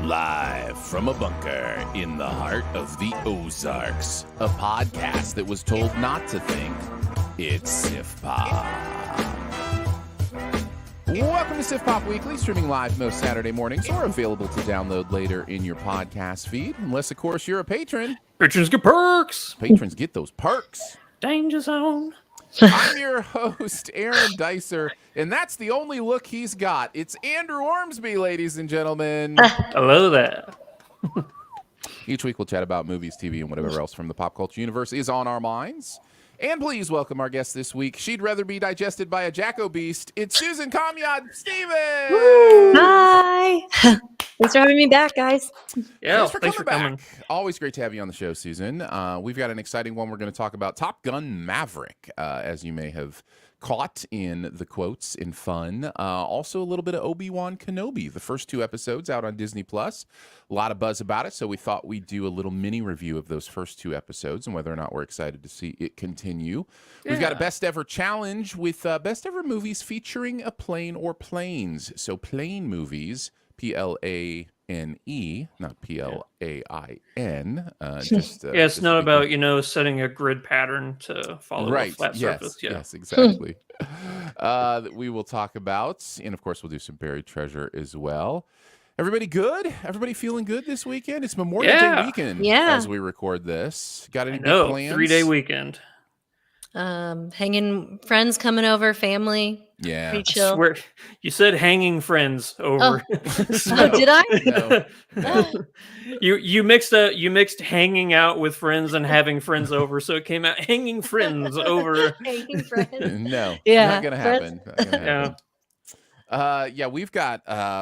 Live from a bunker in the heart of the Ozarks, a podcast that was told not to think it's Sif Pop. Welcome to Sif Pop Weekly, streaming live most Saturday mornings or available to download later in your podcast feed. Unless, of course, you're a patron. Patrons get perks. Patrons get those perks. Danger zone. I'm your host, Aaron Dicer, and that's the only look he's got. It's Andrew Ormsby, ladies and gentlemen. Hello there. Each week we'll chat about movies, TV, and whatever else from the pop culture universe is on our minds. And please welcome our guest this week. She'd rather be digested by a Jacko beast. It's Susan Comyod Stevens. Hi. Thanks for having me back, guys. Yeah, thanks for coming. Always great to have you on the show, Susan. We've got an exciting one we're going to talk about. Top Gun Maverick, as you may have caught in the quotes in fun. Also a little bit of Obi-Wan Kenobi, the first 2 episodes out on Disney+. A lot of buzz about it, so we thought we'd do a little mini review of those first 2 episodes and whether or not we're excited to see it continue. Yeah. We've got a best ever challenge with best ever movies featuring a plane or planes. So plane movies, Plane, not Plain. It's not about, setting a grid pattern to follow a flat surface. Yeah. Yes, exactly. That we will talk about. And, of course, we'll do some buried treasure as well. Everybody good? Everybody feeling good this weekend? It's Memorial Day weekend as we record this. Got any big plans? 3-day weekend. Hanging friends coming over, family. Yeah. Pretty chill. I swear, you said hanging friends over. Oh, did I? No. You mixed hanging out with friends and having friends over, so it came out hanging friends over. Hanging friends. No. Yeah. Not gonna happen. Yeah. We've got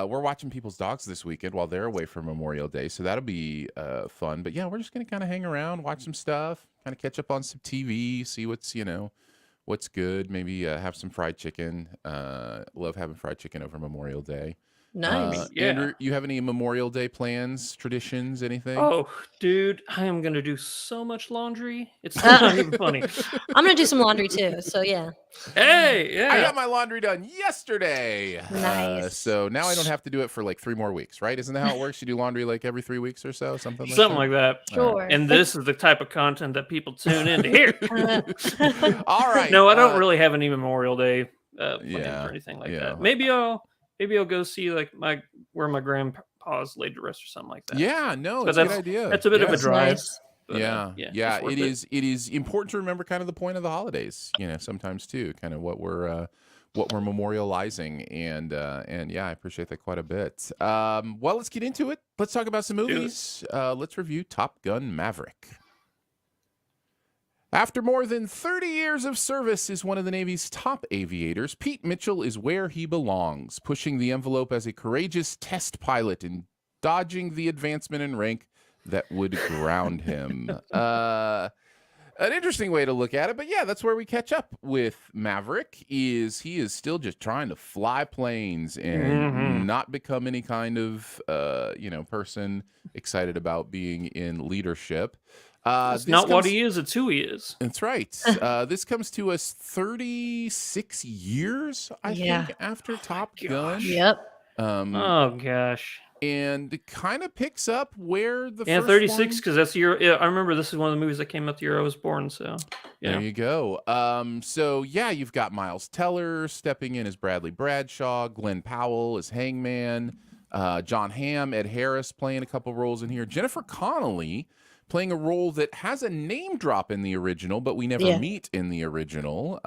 we're watching people's dogs this weekend while they're away for Memorial Day, so that'll be fun. But yeah, we're just gonna kind of hang around, watch some stuff, kind of catch up on some TV, see what's good. Maybe have some fried chicken. Love having fried chicken over Memorial Day. Nice. Andrew, you have any Memorial Day plans, traditions, anything? Oh, dude, I am gonna do so much laundry. It's not even funny. I'm gonna do some laundry too. So yeah. Hey, yeah. I got my laundry done yesterday. Nice. So now I don't have to do it for like 3 more weeks, right? Isn't that how it works? You do laundry like every 3 weeks or so, something like that. Sure. And this is the type of content that people tune in to hear. All right. No, I don't really have any Memorial Day plans or anything like that. Maybe I'll go see where my grandpa's laid to rest or something like that. Yeah, no, it's a good idea. That's a bit of a drive. Nice. But, it is important to remember kind of the point of the holidays, sometimes too, kind of what we're memorializing, and I appreciate that quite a bit. Well, let's get into it. Let's talk about some movies. Let's review Top Gun Maverick. After more than 30 years of service as one of the Navy's top aviators, Pete Mitchell is where he belongs, pushing the envelope as a courageous test pilot and dodging the advancement in rank that would ground him. An interesting way to look at it, but yeah, that's where we catch up with Maverick. He is still just trying to fly planes and not become any kind of person excited about being in leadership. It's not what he is, it's who he is. That's right. This comes to us 36 years, I think, after Top Gun. Yep. Oh gosh. And it kind of picks up where the first 36 one... because that's the year. Yeah, I remember this is one of the movies that came out the year I was born. So There you go. So yeah, you've got Miles Teller stepping in as Bradley Bradshaw, Glenn Powell as Hangman, John Hamm, Ed Harris playing a couple roles in here, Jennifer Connelly playing a role that has a name drop in the original, but we never meet in the original.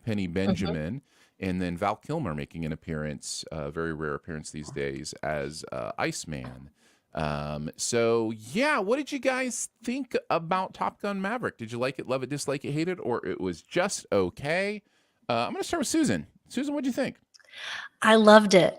Penny Benjamin. And then Val Kilmer making an appearance, a very rare appearance these days, as Iceman. So yeah, what did you guys think about Top Gun Maverick? Did you like it, love it, dislike it, hate it, or it was just okay? I'm going to start with Susan. Susan, what'd you think? I loved it.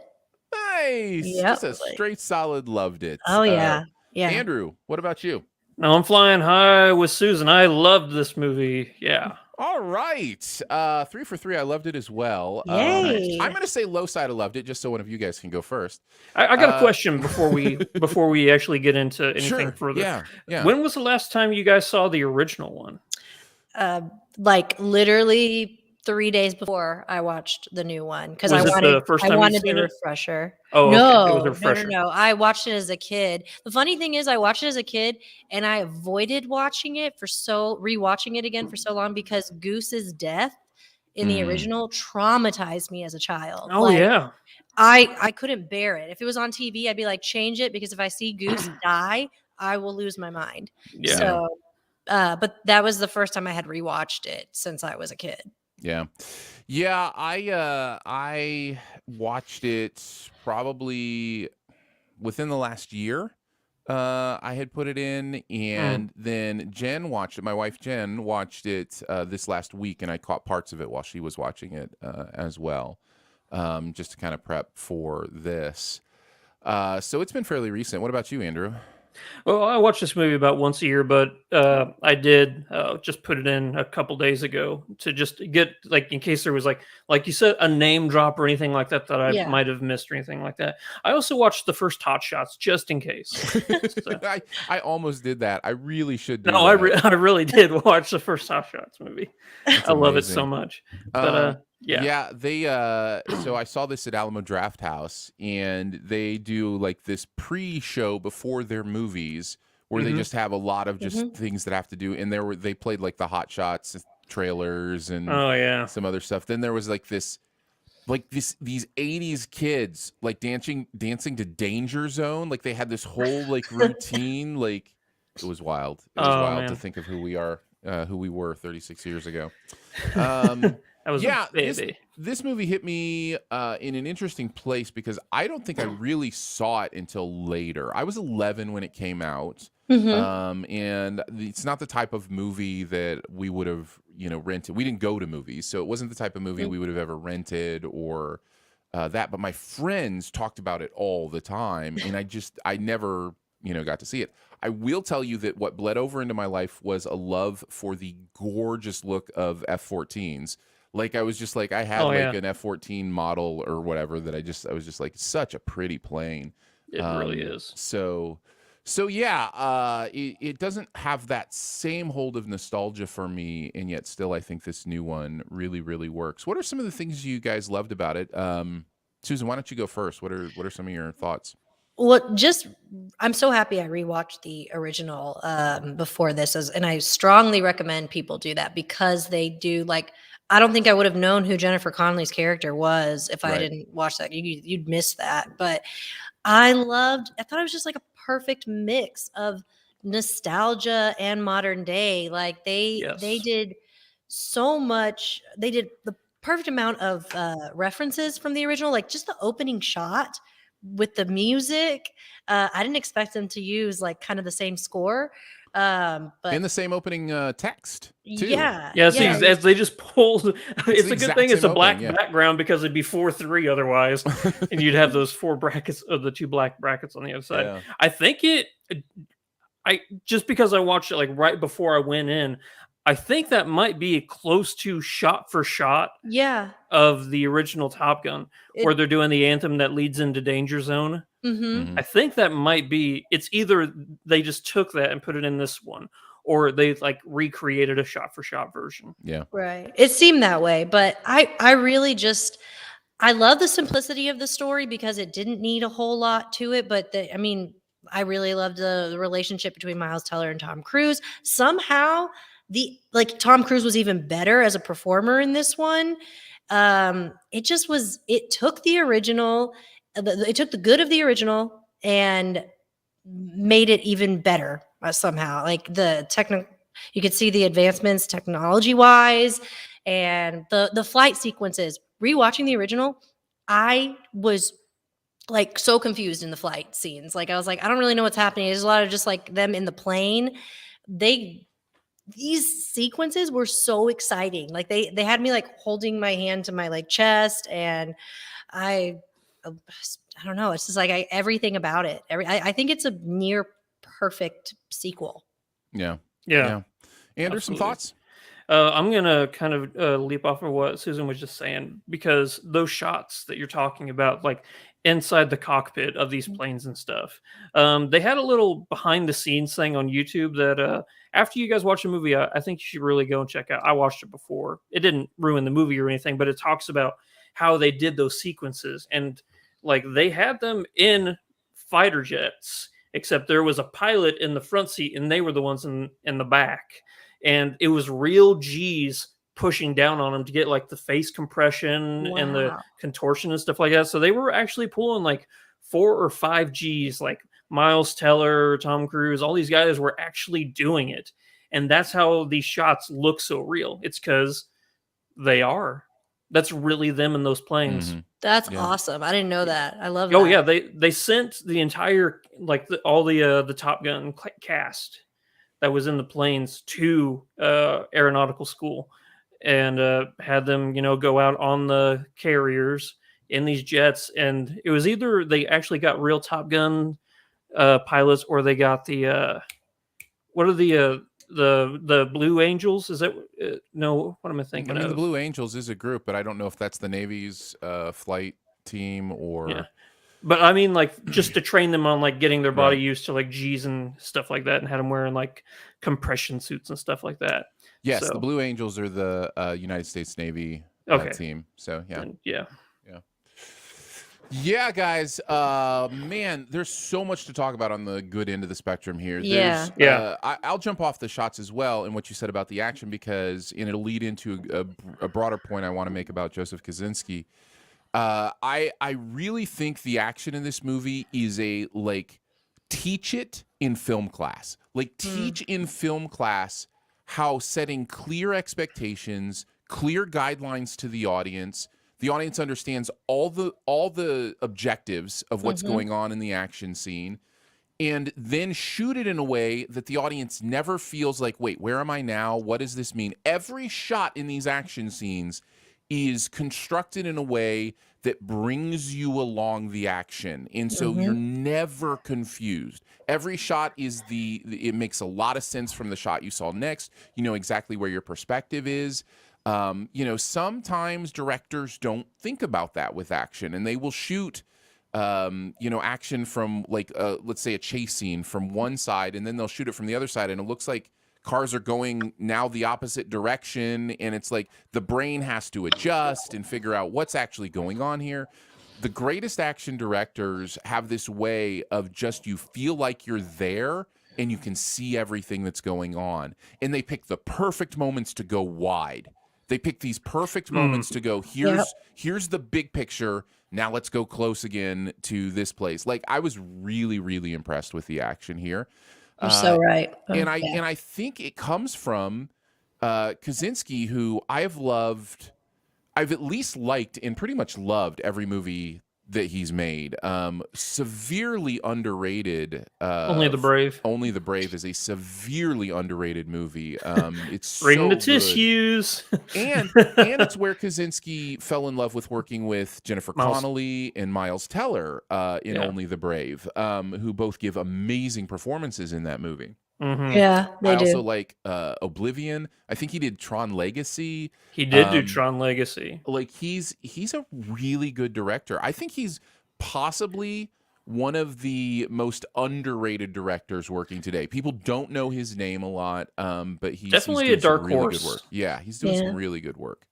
Nice. Yep. Just a straight solid loved it. Oh, yeah. Andrew, what about you? No, I'm flying high with Susan. I loved this movie. Yeah. All right. 3 for 3. I loved it as well. Yay. I'm going to say low side I loved it, just so one of you guys can go first. I got a question before we actually get into anything further. Yeah. When was the last time you guys saw the original one? Like literally 3 days before I watched the new one because I the first time wanted you'd the seen it? refresher. Oh, okay. No, It was a refresher. no. I watched it as a kid. The funny thing is, I watched it as a kid and I avoided watching it rewatching it again for so long because Goose's death in the original traumatized me as a child. Oh, yeah. I couldn't bear it. If it was on TV, I'd be like, change it because if I see Goose die, I will lose my mind. Yeah. So, but that was the first time I had rewatched it since I was a kid. Yeah. I watched it probably within the last year. I had put it in, and then Jen watched it. My wife Jen watched it this last week, and I caught parts of it while she was watching it as well, just to kind of prep for this. So it's been fairly recent. What about you, Andrew? Well, I watch this movie about once a year, but I did just put it in a couple days ago to just get, like, in case there was like you said, a name drop or anything like that I might have missed or anything like that. I also watched the first Hot Shots just in case. So. I almost did that. I really should do that. I really did watch the first Hot Shots movie. I love it so much. But yeah, they so I saw this at Alamo Draft House, and they do like this pre-show before their movies where they just have a lot of just things that have to do, and they played like the Hot Shots trailers and some other stuff. Then there was these 80s kids like dancing to Danger Zone, like they had this whole like routine. Like it was wild. It was wild to think of who we were 36 years ago. I was a baby. This movie hit me in an interesting place because I don't think I really saw it until later. I was 11 when it came out, and it's not the type of movie that we would have, rented. We didn't go to movies, so it wasn't the type of movie we would have ever rented or that. But my friends talked about it all the time, and I never, got to see it. I will tell you that what bled over into my life was a love for the gorgeous look of F-14s. Like I was just like, I had an F-14 model or whatever that I was just like, such a pretty plane. It really is. So yeah, it doesn't have that same hold of nostalgia for me, and yet still I think this new one really, really works. What are some of the things you guys loved about it? Susan, why don't you go first? What are some of your thoughts? Well, I'm so happy I rewatched the original before this, and I strongly recommend people do that because they do I don't think I would have known who Jennifer Connelly's character was if I didn't watch that. You'd miss that. But I thought it was just like a perfect mix of nostalgia and modern day. Like they did so much. They did the perfect amount of references from the original, like just the opening shot with the music. I didn't expect them to use kind of the same score. But in the same opening text too. As they just pulled, it's a good thing it's a black background because it'd be 4-3 otherwise, and you'd have those 4 brackets of the 2 black brackets on the other side. I think I just because I watched it right before I went in, I think that might be close to shot for shot of the original Top Gun, where they're doing the anthem that leads into Danger Zone. I think that might be, it's either they just took that and put it in this one, or they recreated a shot for shot version. Yeah. Right. It seemed that way, but I really I love the simplicity of the story because it didn't need a whole lot to it. But I really loved the relationship between Miles Teller and Tom Cruise. Somehow, Tom Cruise was even better as a performer in this one. It just was. It took the original. It took the good of the original and made it even better somehow. Like you could see the advancements technology wise, and the flight sequences. Rewatching the original, I was like so confused in the flight scenes. Like I was like, I don't really know what's happening. There's a lot of just like them in the plane. These sequences were so exciting. Like they had me like holding my hand to my like chest, and I don't know. It's just like everything about it. I think it's a near perfect sequel. Yeah. Andrew, some thoughts? I'm going to kind of leap off of what Susan was just saying, because those shots that you're talking about, like inside the cockpit of these planes and stuff, they had a little behind the scenes thing on YouTube that after you guys watch the movie, I think you should really go and check out. I watched it before. It didn't ruin the movie or anything, but it talks about how they did those sequences. And like they had them in fighter jets, except there was a pilot in the front seat and they were the ones in the back. And it was real G's pushing down on them to get like the face compression and the contortion and stuff like that. So they were actually pulling like 4 or 5 G's, like Miles Teller, Tom Cruise, all these guys were actually doing it. And that's how these shots look so real. It's because they are. That's really them in those planes. Mm-hmm. That's awesome. I didn't know that. I love that. Oh yeah, they sent the entire all the Top Gun cast that was in the planes to aeronautical school, and had them, go out on the carriers in these jets. And it was either they actually got real Top Gun pilots, or they got the what are the Blue Angels? Is that no? What am I thinking? The Blue Angels is a group, but I don't know if that's the Navy's flight team or. Yeah. But I mean, like, just to train them on like getting their body used to like G's and stuff like that, and had them wearing like compression suits and stuff like that. Yes, the Blue Angels are the United States Navy team. So yeah, guys. Man, there's so much to talk about on the good end of the spectrum here. I'll jump off the shots as well and what you said about the action, because it'll lead into a broader point I want to make about Joseph Kosinski. I really think the action in this movie is teach it in film class. Like teach in film class how setting clear expectations, clear guidelines to the audience understands all the objectives of what's going on in the action scene, and then shoot it in a way that the audience never feels like, wait, where am I now? What does this mean? Every shot in these action scenes is constructed in a way that brings you along the action. And so you're never confused. Every shot it makes a lot of sense from the shot you saw next. You know exactly where your perspective is. Sometimes directors don't think about that with action, and they will shoot, action from let's say a chase scene from one side, and then they'll shoot it from the other side, and it looks like cars are going now the opposite direction, and it's like the brain has to adjust and figure out what's actually going on here. The greatest action directors have this way of just, you feel like you're there and you can see everything that's going on, and they pick the perfect moments to go wide. They pick these perfect moments to go, here's the big picture. Now let's go close again to this place. Like, I was really, really impressed with the action here. You're so right. And I think it comes from Kosinski, who I've at least liked and pretty much loved every movie that he's made. Severely underrated. Only the Brave. Only the Brave is a severely underrated movie. It's bring so the good. tissues. and it's where Kosinski fell in love with working with Jennifer Connelly and Miles Teller in Only the Brave, who both give amazing performances in that movie. Mm-hmm. Yeah, they do. I also like Oblivion. I think he did Tron Legacy. He did do Tron Legacy. Like, he's a really good director. I think he's possibly one of the most underrated directors working today. People don't know his name a lot, but he's definitely doing a dark some really horse. good work. Yeah, he's doing some really good work.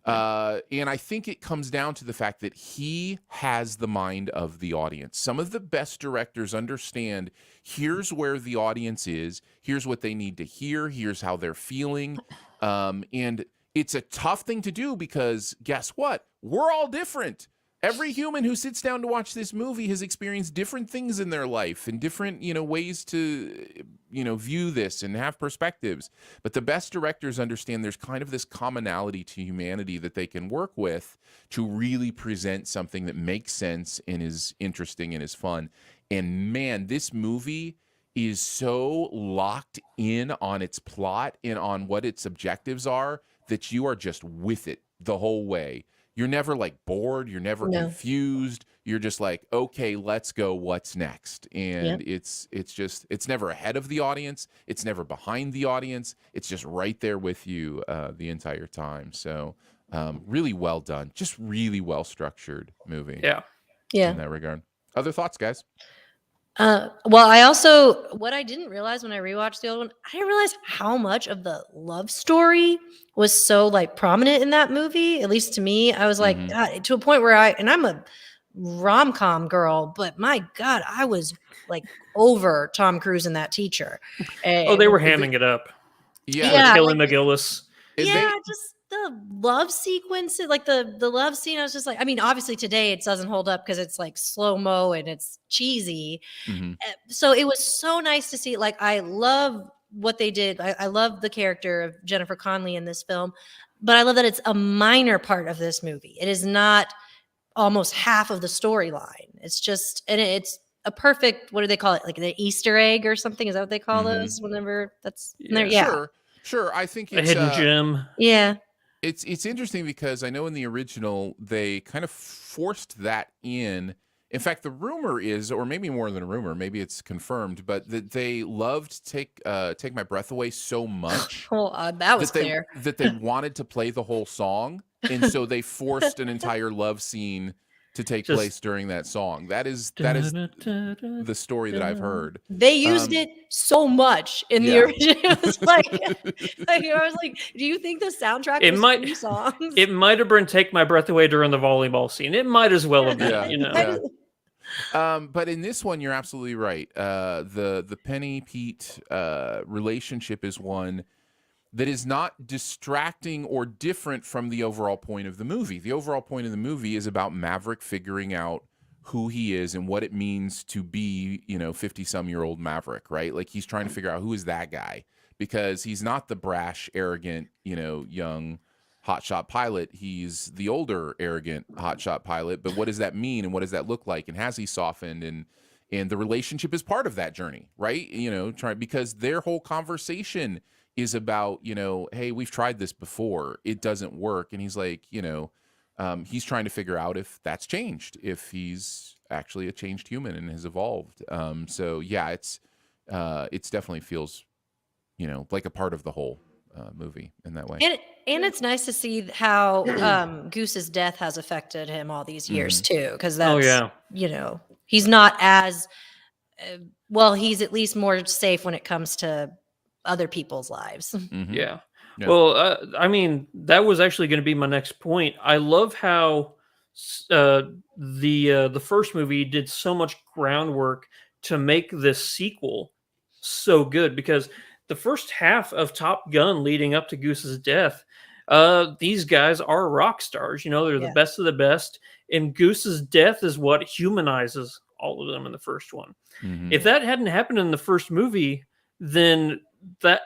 And I think it comes down to the fact that he has the mind of the audience. Some of the best directors understand here's where the audience is, here's what they need to hear, here's how they're feeling. And it's a tough thing to do because guess what? We're all different. Every human who sits down to watch this movie has experienced different things in their life and different, ways to, view this and have perspectives. But the best directors understand there's kind of this commonality to humanity that they can work with to really present something that makes sense and is interesting and is fun. And man, this movie is so locked in on its plot and on what its objectives are that you are just with it the whole way. You're never like bored. You're never confused. You're just like, okay, let's go. What's next? And it's never ahead of the audience. It's never behind the audience. It's just right there with you the entire time. So really well done. Just really well structured movie. Yeah. In that regard. Other thoughts, guys? Well, what I didn't realize when I rewatched the old one, I didn't realize how much of the love story was so like prominent in that movie. At least to me, I was like, God, to a point where I'm a rom-com girl, but my God, I was like over Tom Cruise and that teacher. And they were hamming it up. Yeah. Kelly McGillis. Just the love sequence, like the love scene. I was just like, I mean, obviously today it doesn't hold up because it's like slow-mo and it's cheesy. So it was so nice to see. Like, I love what they did. I love the character of Jennifer Connelly in this film, but I love that it's a minor part of this movie. It is not almost half of the storyline. It's just, and it's a perfect, what do they call it? Like the Easter egg or something? Is that what they call those whenever that's there? Yeah. Sure. I think it's a hidden gem. Yeah. It's interesting because I know in the original they kind of forced that in. In fact, the rumor is, or maybe more than a rumor, maybe it's confirmed, but that they loved Take My Breath Away so much. That was clear. That they wanted to play the whole song, and so they forced an entire love scene to take place during that song. That is the story that I've heard. They used it so much in the original. It was like, I was like, do you think the soundtrack was 3 songs? It might have been Take My Breath Away during the volleyball scene. It might as well have been, But in this one, you're absolutely right. The Penny Pete relationship is one that is not distracting or different from the overall point of the movie. The overall point of the movie is about Maverick figuring out who he is and what it means to be, 50-some-year-old Maverick, right? Like, he's trying to figure out who is that guy, because he's not the brash, arrogant, young hotshot pilot. He's the older, arrogant hotshot pilot. But what does that mean, and what does that look like? And has he softened? And the relationship is part of that journey, right? Because their whole conversation is about, hey, we've tried this before. It doesn't work. And he's like, he's trying to figure out if that's changed, if he's actually a changed human and has evolved. So yeah, it's definitely feels, like a part of the whole movie in that way. And it's nice to see how Goose's death has affected him all these years too. Because that's, he's not as, he's at least more safe when it comes to other people's lives. Yeah. Well, I mean, that was actually going to be my next point. I love how the first movie did so much groundwork to make this sequel so good, because the first half of Top Gun leading up to Goose's death, these guys are rock stars. They're the best of the best, and Goose's death is what humanizes all of them in the first one. If that hadn't happened in the first movie, then that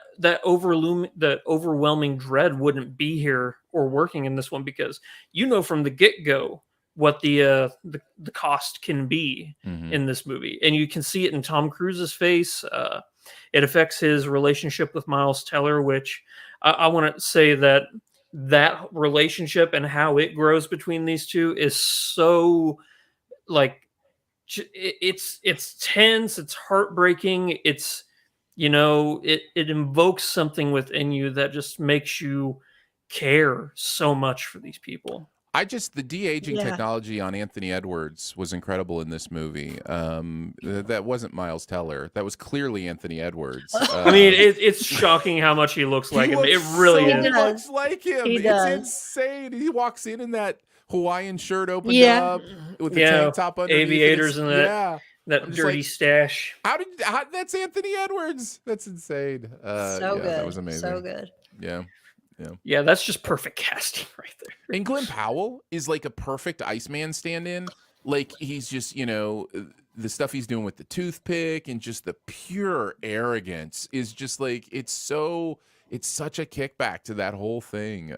overwhelming dread wouldn't be here or working in this one, because from the get-go what the cost can be in this movie, and you can see it in Tom Cruise's face. It affects his relationship with Miles Teller, which I want to say that relationship and how it grows between these two is so, like, it's tense, it's heartbreaking, it's it invokes something within you that just makes you care so much for these people. The de-aging technology on Anthony Edwards was incredible in this movie. That wasn't Miles Teller. That was clearly Anthony Edwards. I mean, it's shocking how much he looks like him. It really is. So much like him. He It's does. insane. He walks in that Hawaiian shirt opened up with the tank top underneath. Aviators and that dirty stash. How that's Anthony Edwards? That's insane. So good. That was amazing. So good. Yeah, that's just perfect casting right there. And Glenn Powell is like a perfect Iceman stand-in. Like he's just, the stuff he's doing with the toothpick and just the pure arrogance is just like it's such a kickback to that whole thing.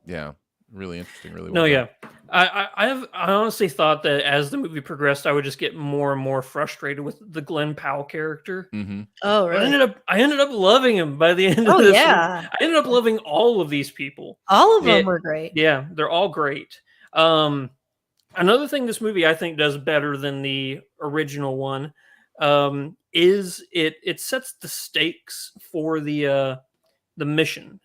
Yeah. Really interesting. Really well done. I honestly thought that as the movie progressed, I would just get more and more frustrated with the Glenn Powell character. Mm-hmm. Oh, really? I ended up loving him by the end of this. I ended up loving all of these people. All of them were great. Yeah, they're all great. Another thing this movie I think does better than the original one is it sets the stakes for the mission.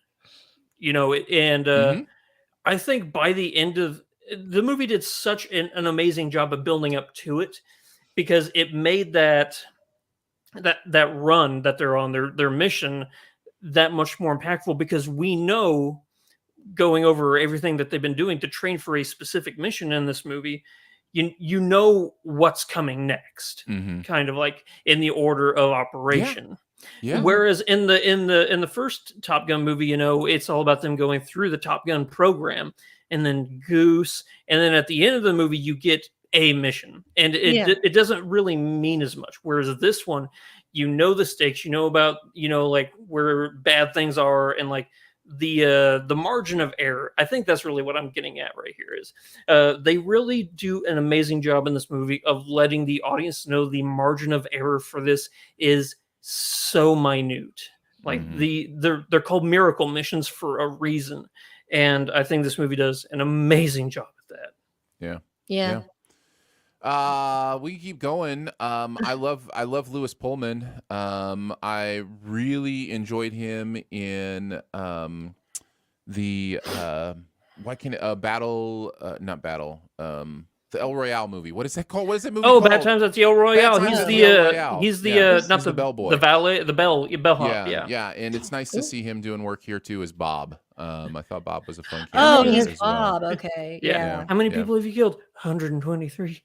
I think by the end of the movie did such an amazing job of building up to it because it made that run that they're on their mission that much more impactful because we know going over everything that they've been doing to train for a specific mission in this movie, you know what's coming next, kind of like in the order of operation. Yeah. Whereas in the first Top Gun movie, it's all about them going through the Top Gun program and then Goose, and then at the end of the movie you get a mission, and it doesn't really mean as much. Whereas this one, the stakes, about like where bad things are, and like the margin of error. I think that's really what I'm getting at right here is they really do an amazing job in this movie of letting the audience know the margin of error for this is so minute. Like they're called miracle missions for a reason, and I think this movie does an amazing job at that. Yeah. We keep going. I love Lewis Pullman. I really enjoyed him in the the El Royale movie. What is that called? What is that movie called? Bad Times at the El Royale. He's the not the bellboy. The valet, the bellhop. Yeah. And it's nice to see him doing work here too as Bob. I thought Bob was a fun character. Oh, he's Bob. Well. Okay. Yeah. How many people have you killed? 123.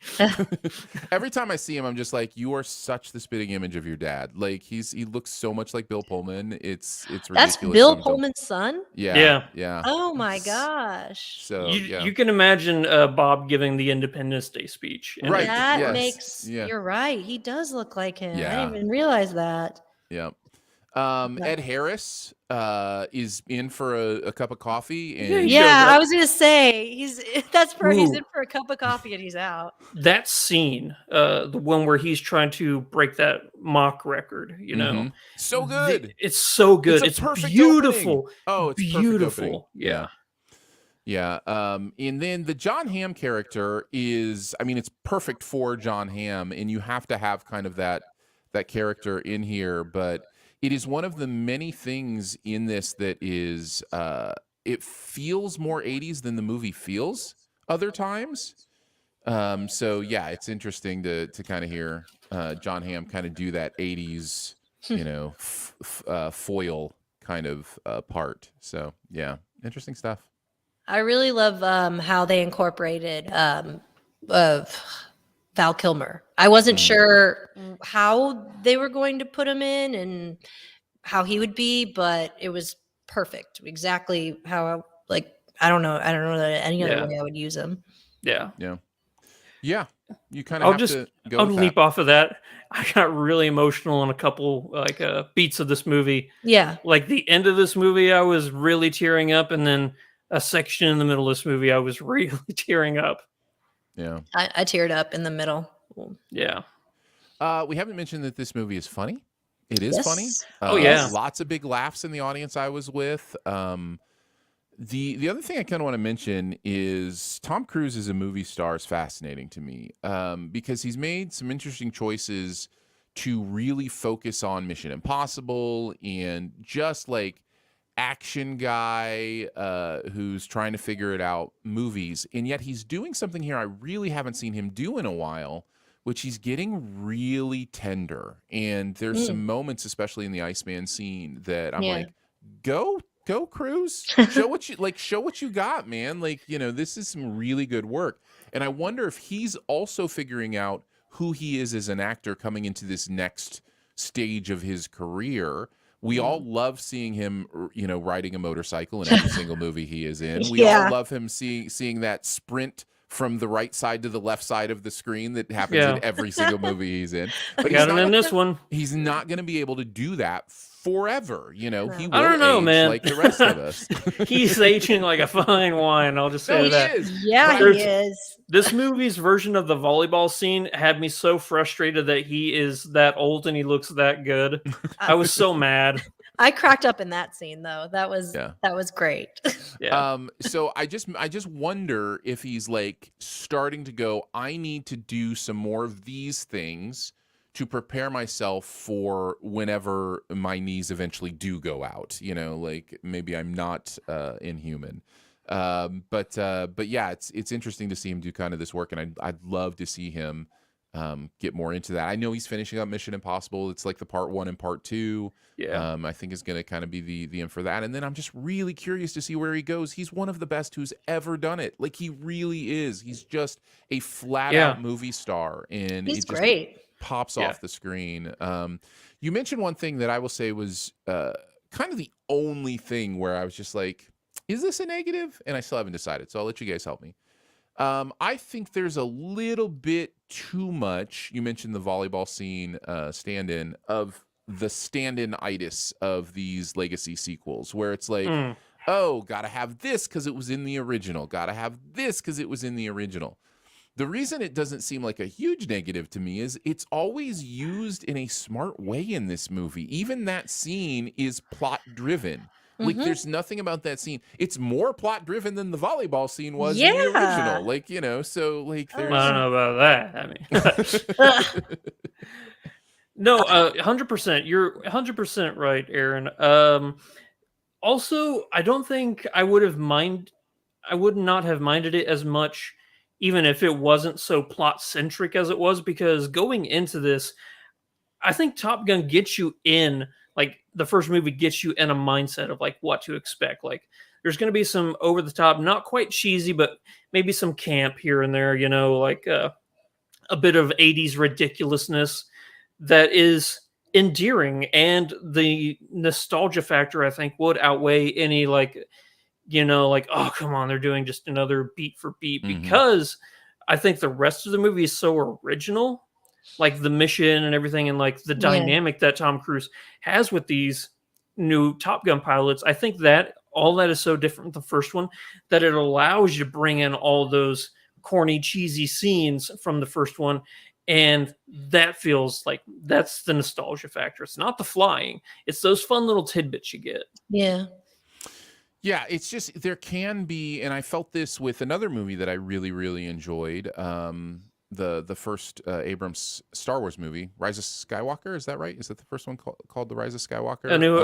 Every time I see him, I'm just like, you are such the spitting image of your dad. Like he looks so much like Bill Pullman. It's ridiculous. That's Bill Pullman's son? Yeah. Oh my gosh. So you can imagine Bob giving the Independence Day speech. Right. That makes you're right. He does look like him. I didn't even realize that. Yeah. Ed Harris is in for a cup of coffee. And I was gonna say he's in for a cup of coffee and he's out. That scene, the one where he's trying to break that mock record, so good. It's so good. It's beautiful. Opening. Oh, it's beautiful. Yeah. And then the John Hamm character is, it's perfect for John Hamm, and you have to have kind of that character in here, but it is one of the many things in this that is, it feels more 80s than the movie feels other times. It's interesting to kind of hear John Hamm kind of do that 80s, foil kind of part. So, yeah, interesting stuff. I really love how they incorporated Val Kilmer. I wasn't sure how they were going to put him in and how he would be, but it was perfect. Exactly how I don't know that any other way I would use him. Yeah. You kind of I'll leap off of that. I got really emotional on a couple beats of this movie. Yeah. Like the end of this movie, I was really tearing up, and then a section in the middle of this movie, I was really tearing up. Yeah. I teared up in the middle. Yeah. We haven't mentioned that this movie is funny. It is funny. Lots of big laughs in the audience I was with. The other thing I kind of want to mention is Tom Cruise as a movie star is fascinating to me because he's made some interesting choices to really focus on Mission Impossible and just like action guy who's trying to figure it out movies, and yet he's doing something here I really haven't seen him do in a while, which he's getting really tender. And there's some moments, especially in the Iceman scene, that I'm like, go Cruise, show what you got, man. Like, you know, this is some really good work. And I wonder if he's also figuring out who he is as an actor coming into this next stage of his career. We all love seeing him, you know, riding a motorcycle in every single movie he is in. We all love him seeing that sprint from the right side to the left side of the screen that happens in every single movie he's in. But got him in this one. He's not going to be able to do that forever. You know, he will I don't know, age man. like the rest of us. He's aging like a fine wine. I'll just say that. He is. This movie's version of the volleyball scene had me so frustrated that he is that old and he looks that good. I was so mad. I cracked up in that scene though. That was great. Yeah. So I just wonder if he's like starting to go, I need to do some more of these things to prepare myself for whenever my knees eventually do go out, you know, like maybe I'm not inhuman. But yeah, it's interesting to see him do kind of this work, and I'd love to see him get more into that. I know he's finishing up Mission Impossible. It's like the part 1 and part 2. Yeah. I think is going to kind of be the end for that. And then I'm just really curious to see where he goes. He's one of the best who's ever done it. Like, he really is. He's just a flat out movie star, and he's it just great. Pops off the screen. You mentioned one thing that I will say was kind of the only thing where I was just like, is this a negative? And I still haven't decided, so I'll let you guys help me. I think there's a little bit too much. You mentioned the volleyball scene stand-in of the stand-in-itis of these legacy sequels, where it's like, oh, gotta have this because it was in the original. Gotta have this because it was in the original. The reason it doesn't seem like a huge negative to me is it's always used in a smart way in this movie. Even that scene is plot-driven. Like, there's nothing about that scene. It's more plot-driven than the volleyball scene was in the original. Like, you know, so, like, there's... I don't know about that. I mean... No, 100%. You're 100% right, Aaron. Also, I don't think I would not have minded it as much, even if it wasn't so plot-centric as it was, because going into this, I think Top Gun gets you in, like, the first movie gets you in a mindset of, like, what to expect. Like, there's going to be some over-the-top, not quite cheesy, but maybe some camp here and there, you know, like a bit of 80s ridiculousness that is endearing, and the nostalgia factor, I think, would outweigh any, like, you know, like, oh, come on, they're doing just another beat for beat, because I think the rest of the movie is so original, like the mission and everything, and like the dynamic that Tom Cruise has with these new Top Gun pilots. I think that all that is so different from the first one that it allows you to bring in all those corny, cheesy scenes from the first one. And that feels like that's the nostalgia factor. It's not the flying. It's those fun little tidbits you get. Yeah. Yeah, it's just, there can be, and I felt this with another movie that I really, really enjoyed. The first Abrams Star Wars movie, Rise of Skywalker. Is that right? Is that the first one called The Rise of Skywalker? I knew,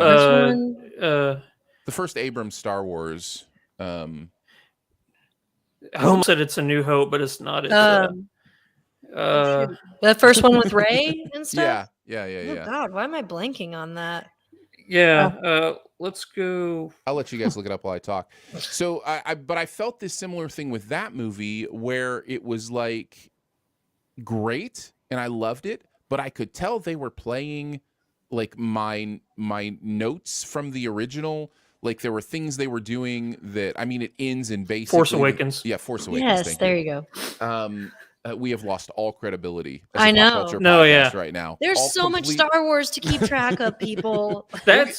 the first Abrams Star Wars. I almost said it's A New Hope, but it's not. It's the first one with Rey and stuff. Yeah. Oh God, why am I blanking on that? Yeah. Let's go. I'll let you guys look it up while I talk. So but I felt this similar thing with that movie where it was like great and I loved it, but I could tell they were playing like my notes from the original. Like, there were things they were doing that, I mean, it ends in basically Force Awakens. Yeah, Force Awakens. Yes, there you go. We have lost all credibility as I a know. pop culture podcast right now. There's so much Star Wars to keep track of, people. That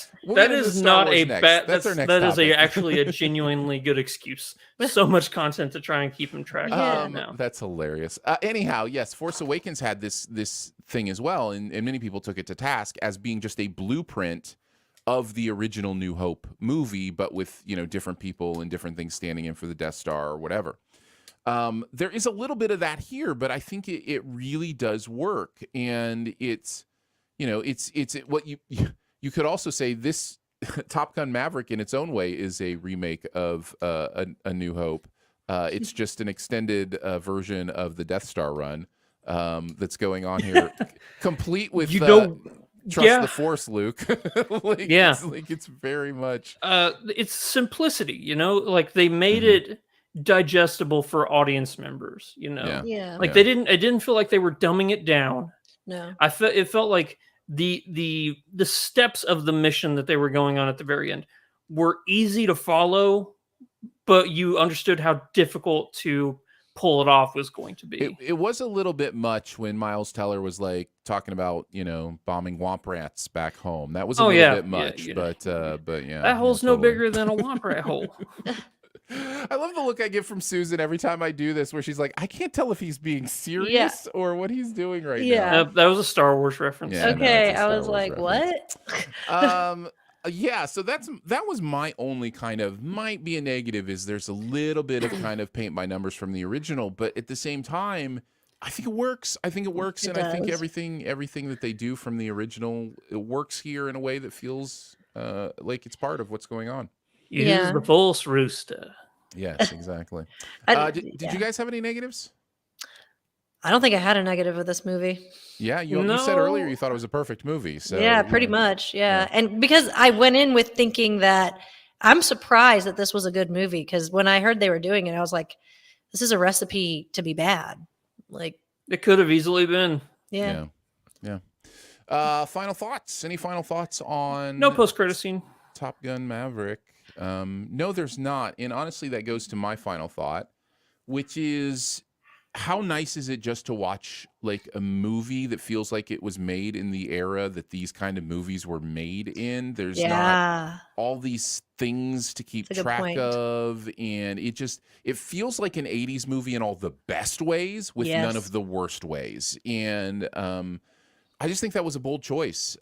is not a bad. That's our next that topic. is actually a genuinely good excuse. So much content to try and keep them track. Now. That's hilarious. Anyhow, yes, Force Awakens had this thing as well, and many people took it to task as being just a blueprint of the original New Hope movie, but with, you know, different people and different things standing in for the Death Star or whatever. There is a little bit of that here, but I think it really does work. And it's, you know, it's what you could also say this Top Gun Maverick in its own way is a remake of a New Hope. It's just an extended version of the Death Star run that's going on here, complete with trust the Force, Luke. It's very much it's simplicity, like they made it digestible for audience members, like it didn't feel like they were dumbing it down. No, it felt like the steps of the mission that they were going on at the very end were easy to follow, but you understood how difficult to pull it off was going to be. It was a little bit much when Miles Teller was like talking about, bombing womp rats back home. That was a little bit much, but yeah. That hole's no bigger than a womp rat hole. I love the look I get from Susan every time I do this, where she's like, I can't tell if he's being serious or what he's doing right now. That was a Star Wars reference. Yeah, okay, I was like, reference. What? Yeah, so that was my only kind of might be a negative, is there's a little bit of kind of paint by numbers from the original, but at the same time, I think it works. I think it works, and I think everything that they do from the original, it works here in a way that feels like it's part of what's going on. Use the false rooster. Yes, exactly. Did you guys have any negatives? I don't think I had a negative with this movie. Yeah, you said earlier you thought it was a perfect movie. So yeah, pretty much. Yeah. And because I went in with thinking that I'm surprised that this was a good movie, because when I heard they were doing it, I was like, this is a recipe to be bad. Like, it could have easily been. Yeah. Final thoughts? Any final thoughts on no post-credit scene? Top Gun Maverick? No, there's not. And honestly, that goes to my final thought, which is, how nice is it just to watch like a movie that feels like it was made in the era that these kind of movies were made in? There's not all these things to keep track of, and it feels like an 80s movie in all the best ways with none of the worst ways. And I just think that was a bold choice,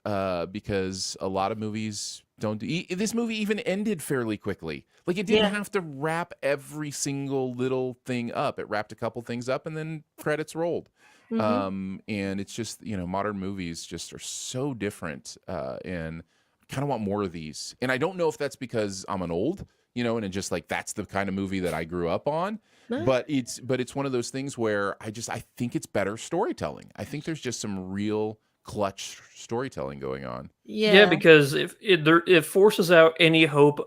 because a lot of movies don't do. This movie even ended fairly quickly. Like, it didn't have to wrap every single little thing up. It wrapped a couple things up and then credits rolled. And it's just, modern movies just are so different, and I kind of want more of these. And I don't know if that's because I'm an old, and it's just like, that's the kind of movie that I grew up on. But it's one of those things where I think it's better storytelling. I think there's just some real clutch storytelling going on. Yeah, because if it forces out any hope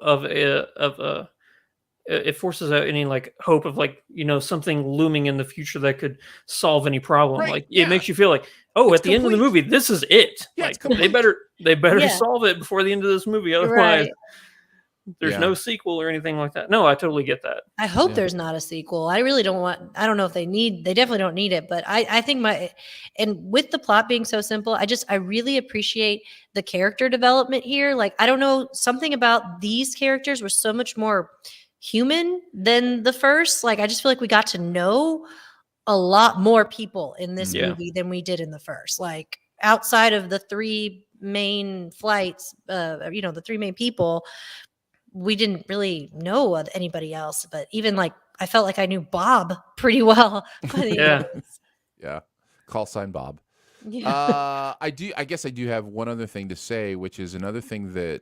it forces out any like hope of like, something looming in the future that could solve any problem. Right, like it makes you feel like, oh, at the end of the movie, this is it. Yeah, like they better solve it before the end of this movie. Otherwise there's no sequel or anything like that. No, I totally get that. I hope there's not a sequel. I really don't I don't know if they definitely don't need it, but I think and with the plot being so simple, I really appreciate the character development here. Like, I don't know, something about these characters were so much more human than the first. Like, I just feel like we got to know a lot more people in this movie than we did in the first. Like, outside of the three main flights, the three main people, we didn't really know anybody else. But even like, I felt like I knew Bob pretty well. Yeah. Call sign Bob. Yeah. I guess I do have one other thing to say, which is another thing that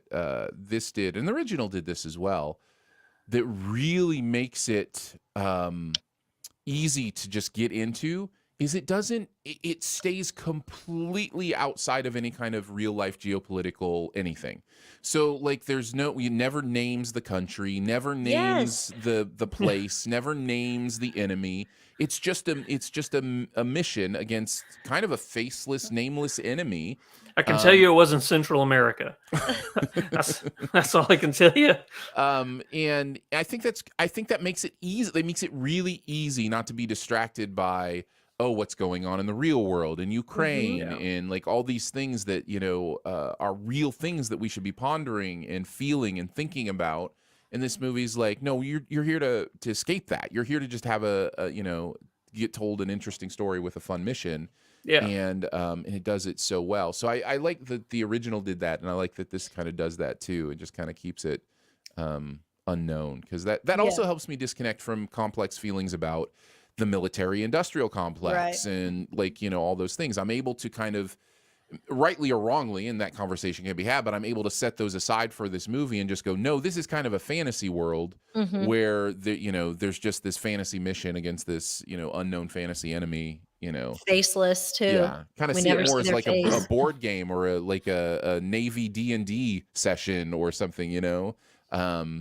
this did, and the original did this as well, that really makes it easy to just get into, is it stays completely outside of any kind of real life geopolitical anything. So like, you never names the country, never names the place, never names the enemy. It's just a mission against kind of a faceless, nameless enemy. I can tell you it wasn't Central America. That's all I can tell you. And I think that makes it easy. That makes it really easy not to be distracted by, what's going on in the real world in Ukraine, and like all these things that, are real things that we should be pondering and feeling and thinking about. And this movie's like, no, you're here to escape that. You're here to just have get told an interesting story with a fun mission. Yeah. And it does it so well. So I like that the original did that, and I like that this kind of does that too. It just kind of keeps it unknown, because that also helps me disconnect from complex feelings about the military industrial complex and like, all those things. I'm able to kind of rightly or wrongly, and that conversation can be had, but I'm able to set those aside for this movie and just go, no, this is kind of a fantasy world where there's just this fantasy mission against this, unknown fantasy enemy, faceless too. Yeah, kind of see it more as like a board game or a Navy D&D session or something,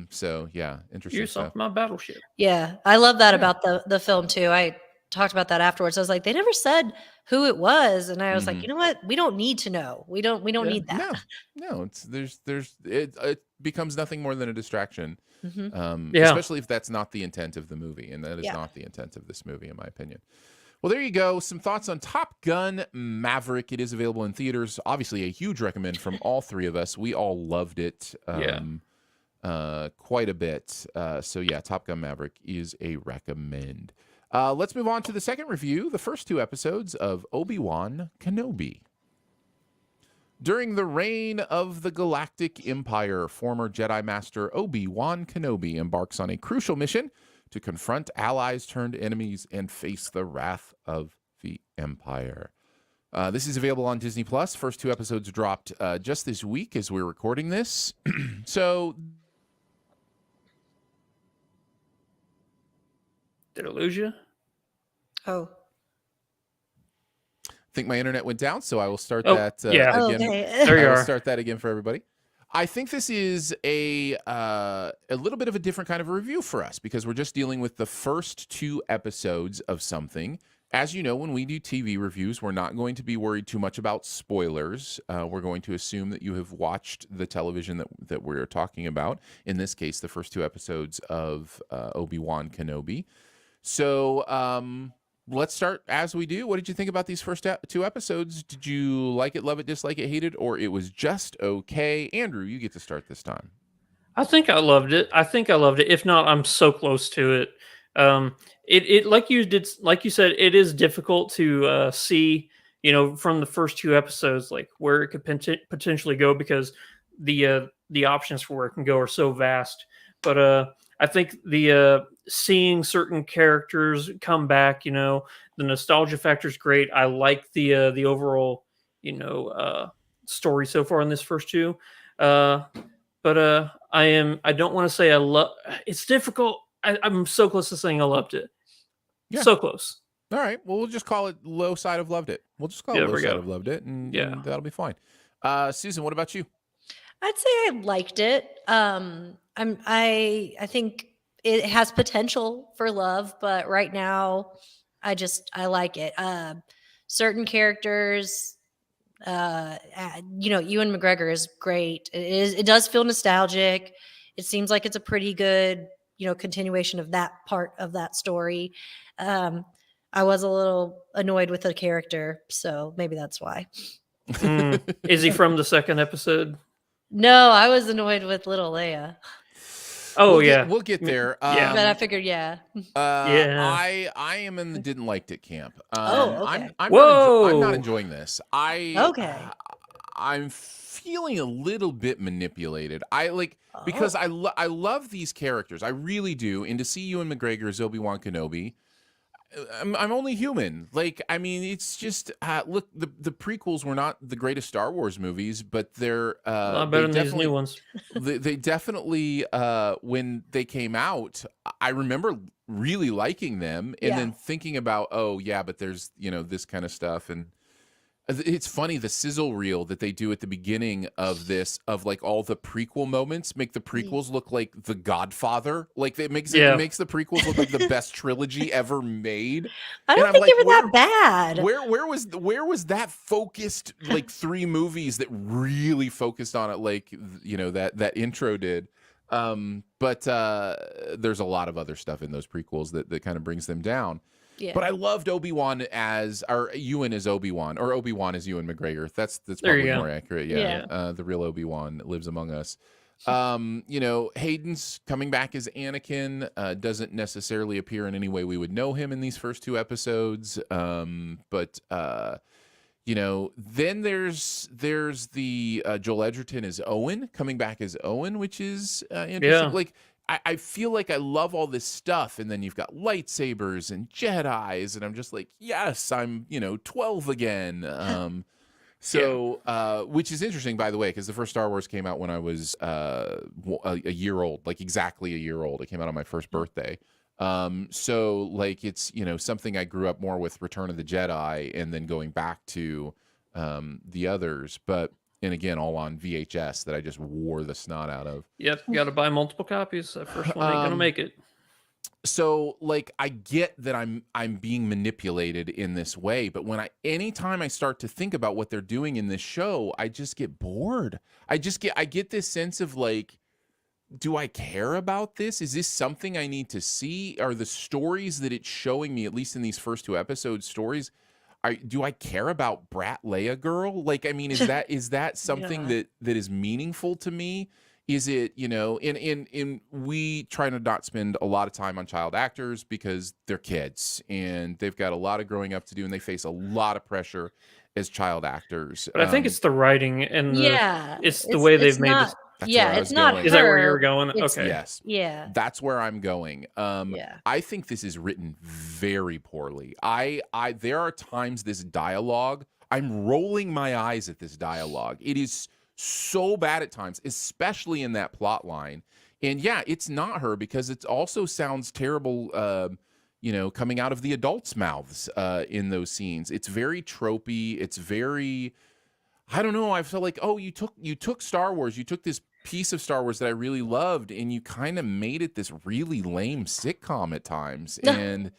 So yeah, interesting. You saw my battleship. Yeah, I love that about the film too. I talked about that afterwards. I was like, they never said who it was, and I was like, you know what? We don't need to know. We don't need that. No. It becomes nothing more than a distraction. Yeah. Especially if that's not the intent of the movie, and that is not the intent of this movie, in my opinion. Well, there you go. Some thoughts on Top Gun Maverick. It is available in theaters. Obviously, a huge recommend from all three of us. We all loved it quite a bit. So yeah, Top Gun Maverick is a recommend. Let's move on to the second review, the first two episodes of Obi-Wan Kenobi. During the reign of the Galactic Empire, former Jedi Master Obi-Wan Kenobi embarks on a crucial mission to confront allies turned enemies and face the wrath of the Empire. This is available on Disney+. First two episodes dropped just this week as we're recording this. So... Did it lose you? Oh. I think my internet went down, so I will start that again. Okay. There you I are. will start that again for everybody. I think this is a little bit of a different kind of a review for us because we're just dealing with the first two episodes of something. As you know, when we do TV reviews, we're not going to be worried too much about spoilers. We're going to assume that you have watched the television that we're talking about. In this case, the first two episodes of Obi-Wan Kenobi. So let's start as we do. What did you think about these first two episodes? Did you like it, love it, dislike it, hate it, or it was just okay? Andrew, you get to start this time. I think I loved it. If not, I'm so close to it. It like you said, it is difficult to see, from the first two episodes, like where it could potentially go because the options for where it can go are so vast. But I think the seeing certain characters come back, the nostalgia factor is great. I like the overall, story so far in this first two. But I don't want to say I love. It's difficult. I'm so close to saying I loved it. Yeah. So close. All right. Well, we'll just call it low side of loved it. We'll just call it low side of loved it, and that'll be fine. Susan, what about you? I'd say I liked it. I think it has potential for love, but right now, I like it. Certain characters, Ewan McGregor is great. It does feel nostalgic. It seems like it's a pretty good, continuation of that part of that story. I was a little annoyed with the character, so maybe that's why. Is he from the second episode? No, I was annoyed with little Leia. Oh, we'll get there. But I figured, I am in the didn't liked it camp. Okay. I'm not enjoying this. I'm feeling a little bit manipulated. Because I love these characters. I really do. And to see Ewan McGregor as Obi-Wan Kenobi, I'm only human. It's just look. The prequels were not the greatest Star Wars movies, but they're a lot better than these new ones. they definitely, when they came out, I remember really liking them, and then thinking about, but there's this kind of stuff, and it's funny, the sizzle reel that they do at the beginning of this, of like all the prequel moments, make the prequels look like The Godfather. Like it makes the prequels look like the best trilogy ever made. I don't think they were that bad. Where was that focused, like three movies that really focused on it, like that intro did. But there's a lot of other stuff in those prequels that kind of brings them down. Yeah. But I loved Obi-Wan or Ewan as Obi-Wan, or Obi-Wan as Ewan McGregor. That's probably more accurate. Yeah. The real Obi-Wan lives among us. Hayden's coming back as Anakin, doesn't necessarily appear in any way we would know him in these first two episodes. But then there's the Joel Edgerton as Owen, coming back as Owen, which is interesting. Yeah. I feel like I love all this stuff, and then you've got lightsabers and Jedis, and I'm just like, yes, I'm 12 again. So, which is interesting, by the way, because the first Star Wars came out when I was a year old, like exactly a year old. It came out on my first birthday. So like it's, something I grew up more with Return of the Jedi and then going back to the others. And again, all on VHS that I just wore the snot out of. Yep, you got to buy multiple copies. That first one ain't gonna make it. So like I get that I'm being manipulated in this way, but anytime I start to think about what they're doing in this show, I just get bored. I get this sense of like, do I care about this? Is this something I need to see? Are the stories that it's showing me, at least in these first 2 episodes, stories? Do I care about Brat Leia girl? Like, I mean, is that something that is meaningful to me? Is it, in we try to not spend a lot of time on child actors because they're kids and they've got a lot of growing up to do and they face a lot of pressure as child actors. But I think it's the writing and it's the way they've made this. It's not her. Is that where you're going? Okay. Yes. Yeah. That's where I'm going. I think this is written very poorly. There are times this dialogue, I'm rolling my eyes at this dialogue. It is so bad at times, especially in that plot line. And yeah, it's not her because it also sounds terrible, coming out of the adults' mouths in those scenes. It's very tropey. It's very, I don't know. I felt like, oh, you took Star Wars. You took this piece of Star Wars that I really loved, and you kind of made it this really lame sitcom at times. And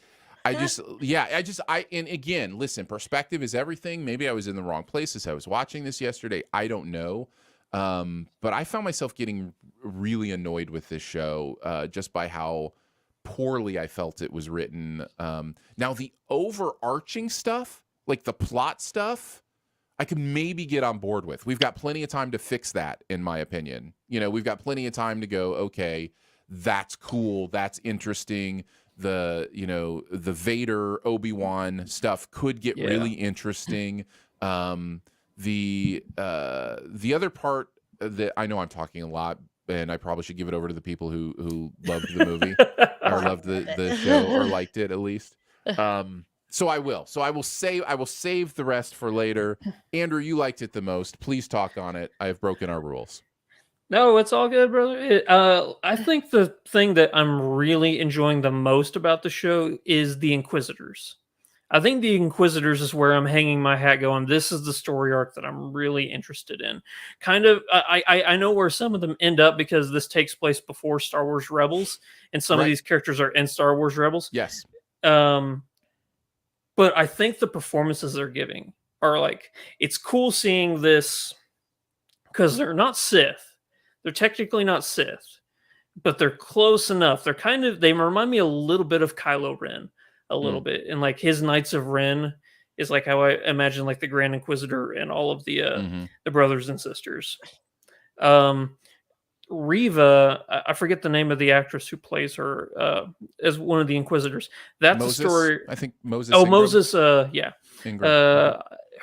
and again, listen, perspective is everything. Maybe I was in the wrong places. I was watching this yesterday. I don't know. But I found myself getting really annoyed with this show just by how poorly I felt it was written. Now, the overarching stuff, like the plot stuff, I could maybe get on board with. We've got plenty of time to fix that, in my opinion. We've got plenty of time to go, okay, that's cool. That's interesting. The Vader Obi-Wan stuff could get really interesting. The other part that I know I'm talking a lot, and I probably should give it over to the people who loved the movie or loved the show or liked it at least. So I will save the rest for later. Andrew, you liked it the most. Please talk on it. I have broken our rules. No, it's all good, brother. I think the thing that I'm really enjoying the most about the show is the Inquisitors. I think the Inquisitors is where I'm hanging my hat going, this is the story arc that I'm really interested in. Kind of, I know where some of them end up because this takes place before Star Wars Rebels, and some of these characters are in Star Wars Rebels. Yes. But I think the performances they're giving are like, it's cool seeing this because they're not Sith. They're technically not Sith, but they're close enough. They remind me a little bit of Kylo Ren, a little bit. And like his Knights of Ren is like how I imagine like the Grand Inquisitor and all of the brothers and sisters. Reva, I forget the name of the actress who plays her as one of the Inquisitors. That's Moses, the story. I think Moses. Oh, Ingram. Moses. Yeah. Ingram.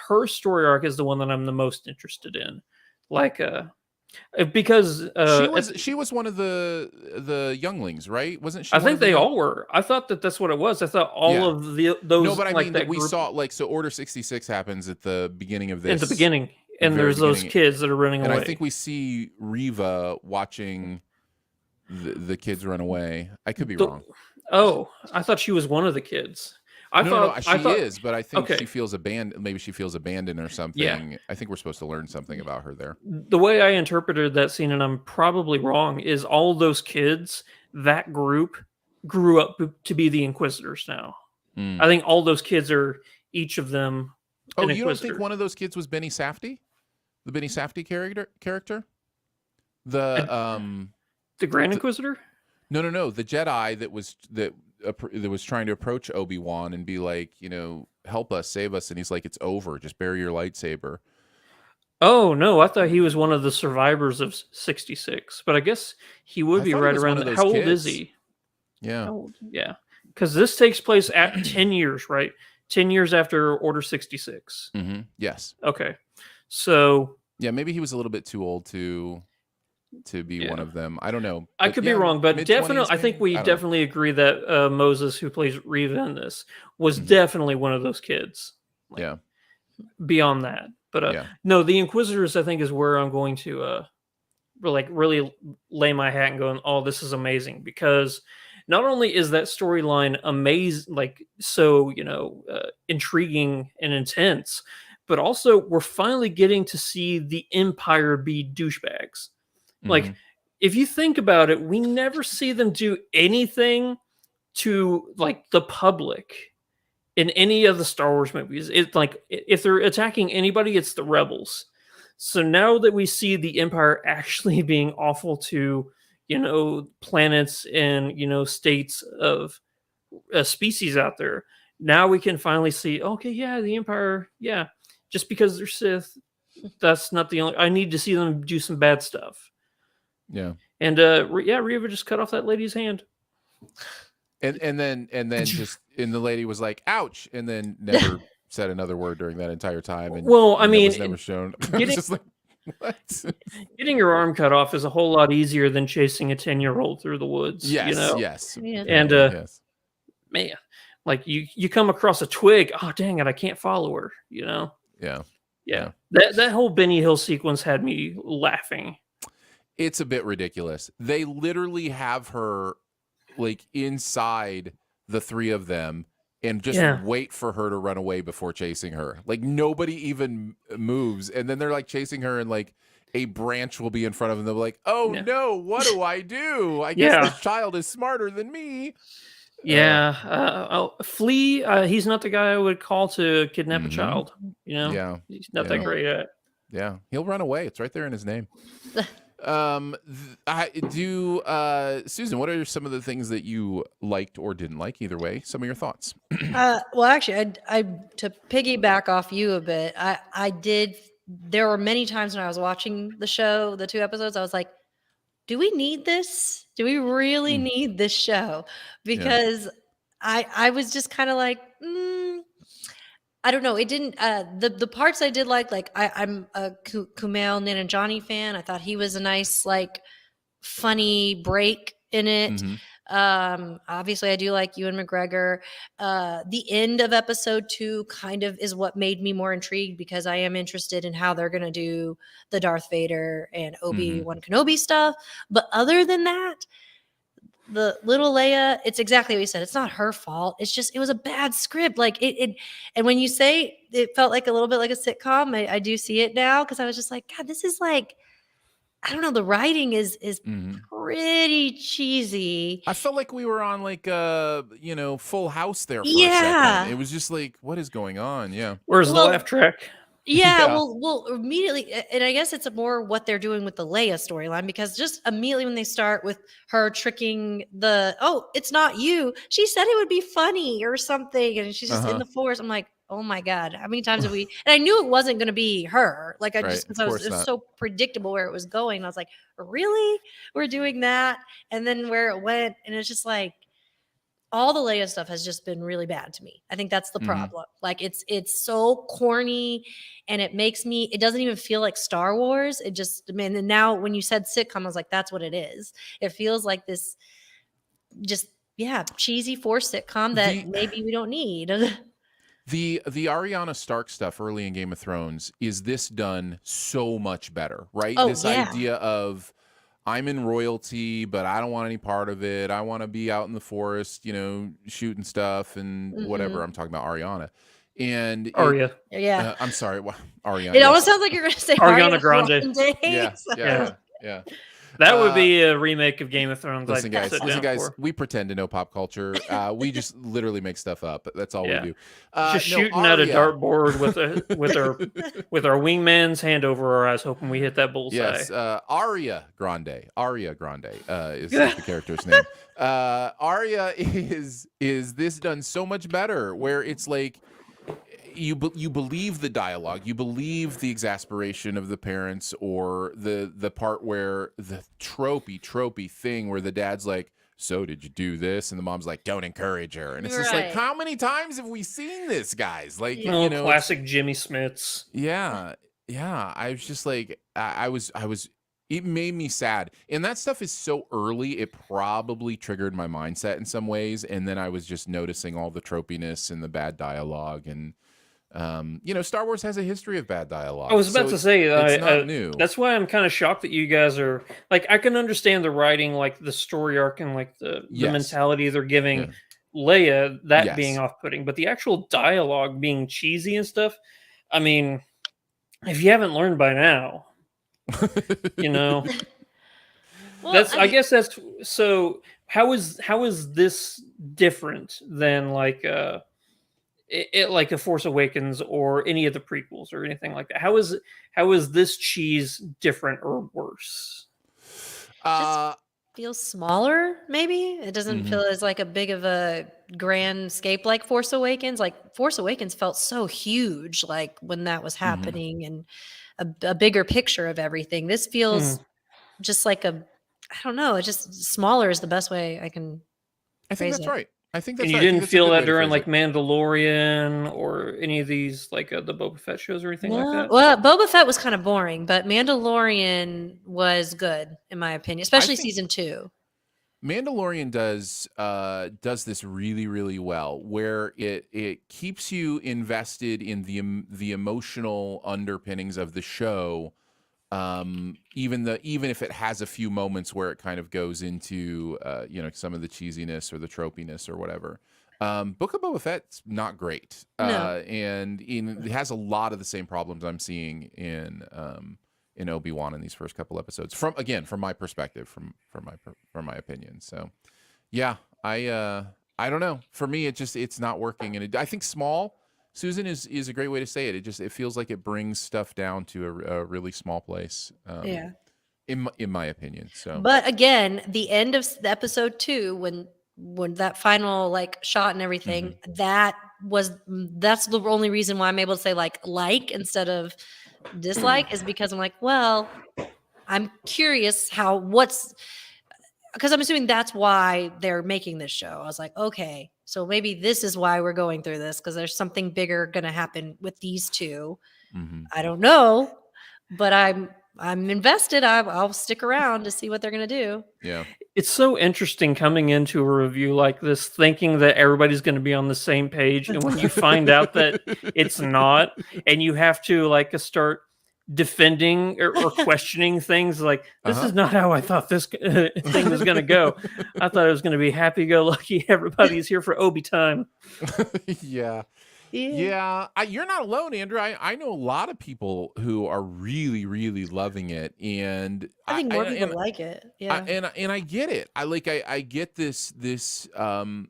Her story arc is the one that I'm the most interested in. Like, because she was one of the younglings, right? Wasn't she? I think they all were. I thought that's what it was. I thought all of those. No, but I mean that we saw so Order 66 happens at the beginning of this. At the beginning, and there's those kids that are running away. And I think we see Reva watching the kids run away. I could be wrong. Oh, I thought she was one of the kids. I thought she is, but I think she feels abandoned. Maybe she feels abandoned or something. Yeah. I think we're supposed to learn something about her there. The way I interpreted that scene, and I'm probably wrong, is all those kids, that group, grew up to be the Inquisitors now. I think all those kids are each of them. Oh, you don't think one of those kids was Benny Safdie? The Benny Safdie character? The Grand Inquisitor? No. The Jedi that was trying to approach Obi-Wan and be like, help us, save us. And he's like, it's over. Just bury your lightsaber. Oh, no. I thought he was one of the survivors of 66. But I guess he would be right around. How old is he? Yeah. Yeah. Because this takes place at 10 years, right? 10 years after Order 66. Mm-hmm. Yes. Okay. So. Yeah, maybe he was a little bit too old to be one of them. I don't know. I could be wrong, but definitely, I think we definitely agree that Moses, who plays Reva in this, was definitely one of those kids. Yeah. Beyond that, But no, the Inquisitors, I think, is where I'm going to really lay my hat and going, oh, this is amazing, because not only is that storyline amazing, like so intriguing and intense, but also we're finally getting to see the Empire be douchebags. Like, if you think about it, we never see them do anything to like the public in any of the Star Wars movies. It's like if they're attacking anybody, it's the rebels. So now that we see the Empire actually being awful to, planets and, states of species out there, now we can finally see, okay, yeah, the Empire, yeah, just because they're Sith, that's not the only, I need to see them do some bad stuff. Yeah. And Reva just cut off that lady's hand. And then the lady was like, ouch, and then never said another word during that entire time. And I mean, it was never shown. It's just like, what? Getting your arm cut off is a whole lot easier than chasing a 10-year-old through the woods. Yes, yes. Yeah. And yes. Man, like you come across a twig, oh dang it, I can't follow her, Yeah. That whole Benny Hill sequence had me laughing. It's a bit ridiculous. They literally have her like inside the three of them and just wait for her to run away before chasing her. Like nobody even moves. And then they're like chasing her and like a branch will be in front of them. They're like, oh no, what do I do? I guess this child is smarter than me. Flea, he's not the guy I would call to kidnap a child. He's not that great at it. Yeah, he'll run away. It's right there in his name. Susan, what are some of the things that you liked or didn't like? Either way, some of your thoughts. Well, actually, I to piggyback off you a bit, I did. There were many times when I was watching the show, the 2 episodes, I was like, do we need this? Do we really need this show? Because I was just kind of like, I don't know. It didn't. The parts I did like I'm a Kumail Nanjiani fan. I thought he was a nice, like, funny break in it. Obviously, I do like Ewan McGregor. The end of episode 2 kind of is what made me more intrigued, because I am interested in how they're going to do the Darth Vader and Obi-Wan Kenobi stuff. But other than that, the little Leia, it's exactly what you said. It's not her fault. It's just, it was a bad script. Like it and when you say it felt like a little bit like a sitcom, I do see it now, because I was just like, God, this is like, I don't know. The writing is pretty cheesy. I felt like we were on like Full House there for a second. It was just like, what is going on? Yeah. Where's the laugh track? Yeah, well, immediately, and I guess it's more what they're doing with the Leia storyline, because just immediately when they start with her tricking it's not you. She said it would be funny or something, and she's just in the forest. I'm like, oh my God, how many times have we? And I knew it wasn't going to be her. Like it was so predictable where it was going. And I was like, really? We're doing that? And then where it went, and it's just like, all the Leia stuff has just been really bad to me. I think that's the problem. Like it's so corny, and it doesn't even feel like Star Wars. It just, man, and now when you said sitcom, I was like, that's what it is. It feels like this just, cheesy forced sitcom that maybe we don't need. The Ariana Stark stuff early in Game of Thrones is this done so much better, right? This idea of, I'm in royalty, but I don't want any part of it. I want to be out in the forest, shooting stuff and whatever. I'm talking about Ariana. And Arya. I'm sorry, Ariana. It almost sounds like you're going to say Ariana Grande. Yeah. That would be a remake of Game of Thrones. Listen, guys, we pretend to know pop culture. We just literally make stuff up. That's all we do. Just shooting at a dartboard with our wingman's hand over our eyes, hoping we hit that bullseye. Yes, Arya Grande is the character's name. Arya is this done so much better, where it's like, you believe the dialogue, you believe the exasperation of the parents, or the part where the tropey thing where the dad's like, so did you do this? And the mom's like, don't encourage her. And it's just like, how many times have we seen this, guys? Like, classic Jimmy Smits. Yeah. I was just like, I was. It made me sad. And that stuff is so early, it probably triggered my mindset in some ways. And then I was just noticing all the tropiness and the bad dialogue. And Star Wars has a history of bad dialogue. I was about to say it's not new. That's why I'm kind of shocked that you guys are like. I can understand the writing, like the story arc, and like the mentality they're giving Leia, that being off-putting, but the actual dialogue being cheesy and stuff. I mean, if you haven't learned by now, well, I guess that's so. How is this different than like like a Force Awakens or any of the prequels or anything like that? How is this cheese different or worse? Just feels smaller, maybe. It doesn't feel as like a big of a grand scape like Force Awakens. Like Force Awakens felt so huge, like when that was happening, and a bigger picture of everything. This feels just like I don't know. It's just smaller is the best way I can. I think that's right. I think that's and you didn't feel that during like Mandalorian or any of these like the Boba Fett shows or anything like that? Well, Boba Fett was kind of boring, but Mandalorian was good in my opinion, especially season 2. Mandalorian does this really, really well, where it keeps you invested in the emotional underpinnings of the show. Even if it has a few moments where it kind of goes into some of the cheesiness or the tropiness or whatever. Book of Boba Fett's not great, and it has a lot of the same problems I'm seeing in Obi-Wan in these first couple episodes. From my perspective, from my opinion. So, yeah, I don't know. For me, it's not working, and I think small. Susan is a great way to say it. It feels like it brings stuff down to a really small place. In my opinion. So, but again, the end of episode 2, when that final like shot and everything, that's the only reason why I'm able to say like instead of dislike is because I'm like, well, I'm curious because I'm assuming that's why they're making this show. I was like, okay, so maybe this is why we're going through this, because there's something bigger going to happen with these two. I don't know, but I'm invested. I'll stick around to see what they're going to do. Yeah. It's so interesting coming into a review like this, thinking that everybody's going to be on the same page. And when you find out that it's not, and you have to like start defending or questioning things like, this is not how I thought this thing was going to go. I thought it was going to be happy-go-lucky. Everybody's here for Obi time. Yeah. You're not alone, Andrew. I know a lot of people who are really, really loving it, and I think more people like it. Yeah, and I get it. I get this. That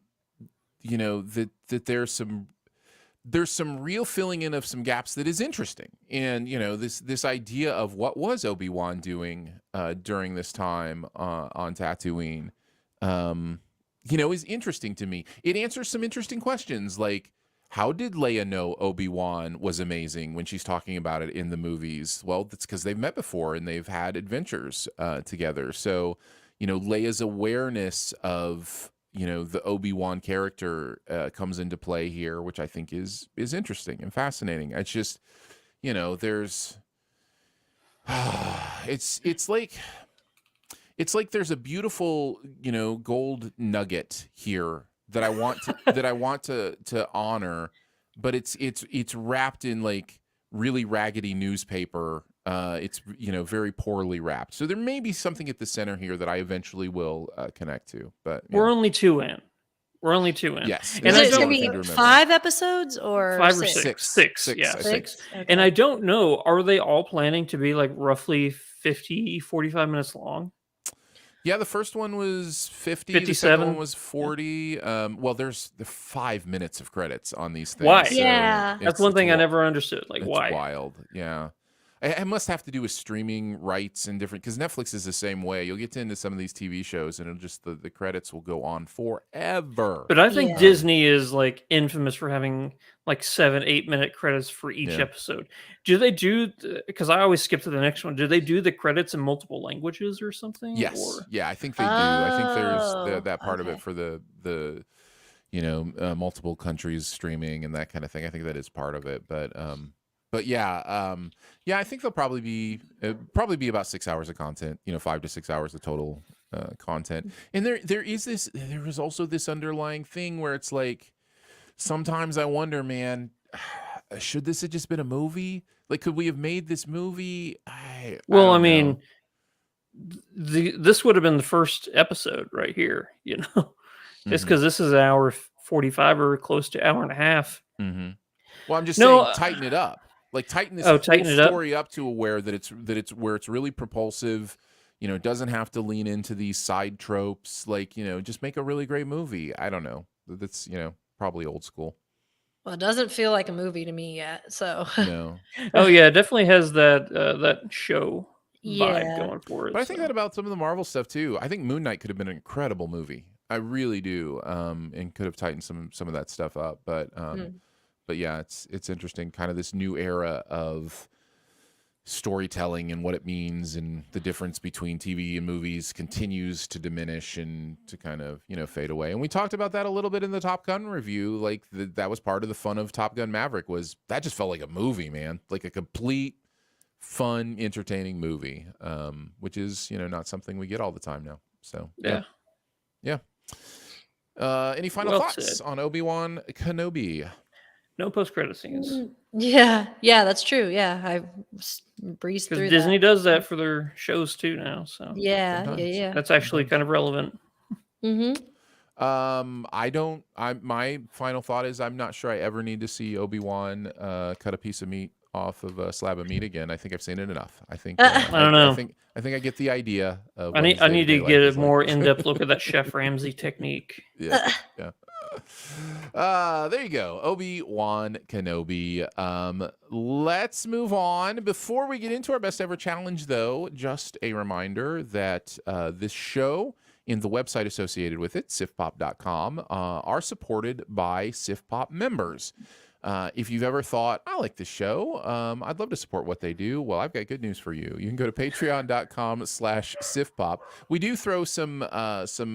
there's some real filling in of some gaps that is interesting, and this idea of what was Obi-Wan doing during this time on Tatooine, is interesting to me. It answers some interesting questions like, how did Leia know Obi-Wan was amazing when she's talking about it in the movies? Well, that's because they've met before and they've had adventures together. So, Leia's awareness of, the Obi-Wan character comes into play here, which I think is interesting and fascinating. It's just, there's, it's like there's a beautiful, gold nugget here that I want to honor, but it's wrapped in like really raggedy newspaper. It's very poorly wrapped. So there may be something at the center here that I eventually will connect to. But we're only 2 in. Yes, and it's going to be 5 episodes or 5 or 6. 6. Yeah, 6. Okay. And I don't know. Are they all planning to be like roughly 50, 45 minutes long? Yeah, the first one was 50. 57. The second one was 40. Well, there's the 5 minutes of credits on these things. Why? So yeah, that's one thing I never understood. Like, it's why? Wild. Yeah. It must have to do with streaming rights and different, because Netflix is the same way. You'll get into some of these TV shows and it'll just the credits will go on forever. But I think Disney is like infamous for having like 7-8 minute credits for each episode. Do they do, because I always skip to the next one, do they do the credits in multiple languages or something? Yes. Or? Yeah, I think they do. I think there's that part of it for the multiple countries streaming and that kind of thing. I think that is part of it. But yeah, I think they'll probably be about 6 hours of content, 5 to 6 hours of total content. And there is also this underlying thing where it's like, sometimes I wonder, man, should this have just been a movie? Like, could we have made this movie? I mean, this would have been the first episode right here, you know. Just because this is an hour 45 or close to hour and a half. Mm-hmm. Well, I'm just saying, tighten it up. Like, tighten this whole story up to where it's where it's really propulsive. You know, it doesn't have to lean into these side tropes. Like, you know, just make a really great movie. I don't know. That's, you know, probably old school. Well, it doesn't feel like a movie to me yet. So no. Oh yeah, it definitely has that show vibe going for it. But I think that about some of the Marvel stuff too. I think Moon Knight could have been an incredible movie. I really do. And could have tightened some of that stuff up. But yeah, it's interesting. Kind of this new era of storytelling and what it means, and the difference between TV and movies continues to diminish and to kind of, you know, fade away. And we talked about that a little bit in the Top Gun review. Like that was part of the fun of Top Gun Maverick, was that just felt like a movie, man, like a complete fun, entertaining movie, which is, you know, not something we get all the time now. So yeah. Any final thoughts on Obi-Wan Kenobi? No post-credit scenes. Yeah, that's true. Yeah, I breezed through that. Disney does that for their shows too now. So yeah. That's actually kind of relevant. Mm-hmm. My final thought is I'm not sure I ever need to see Obi-Wan cut a piece of meat off of a slab of meat again. I think I've seen it enough. I think I don't know. I think I get the idea of I need to get a more in-depth look at that Chef Ramsay technique. Yeah. There you go. Obi-Wan Kenobi. Let's move on. Before we get into our best ever challenge, though, just a reminder that this show and the website associated with it, sifpop.com, are supported by SifPop members. If you've ever thought, I like this show, I'd love to support what they do, well, I've got good news for you. You can go to patreon.com/sifpop. We do throw some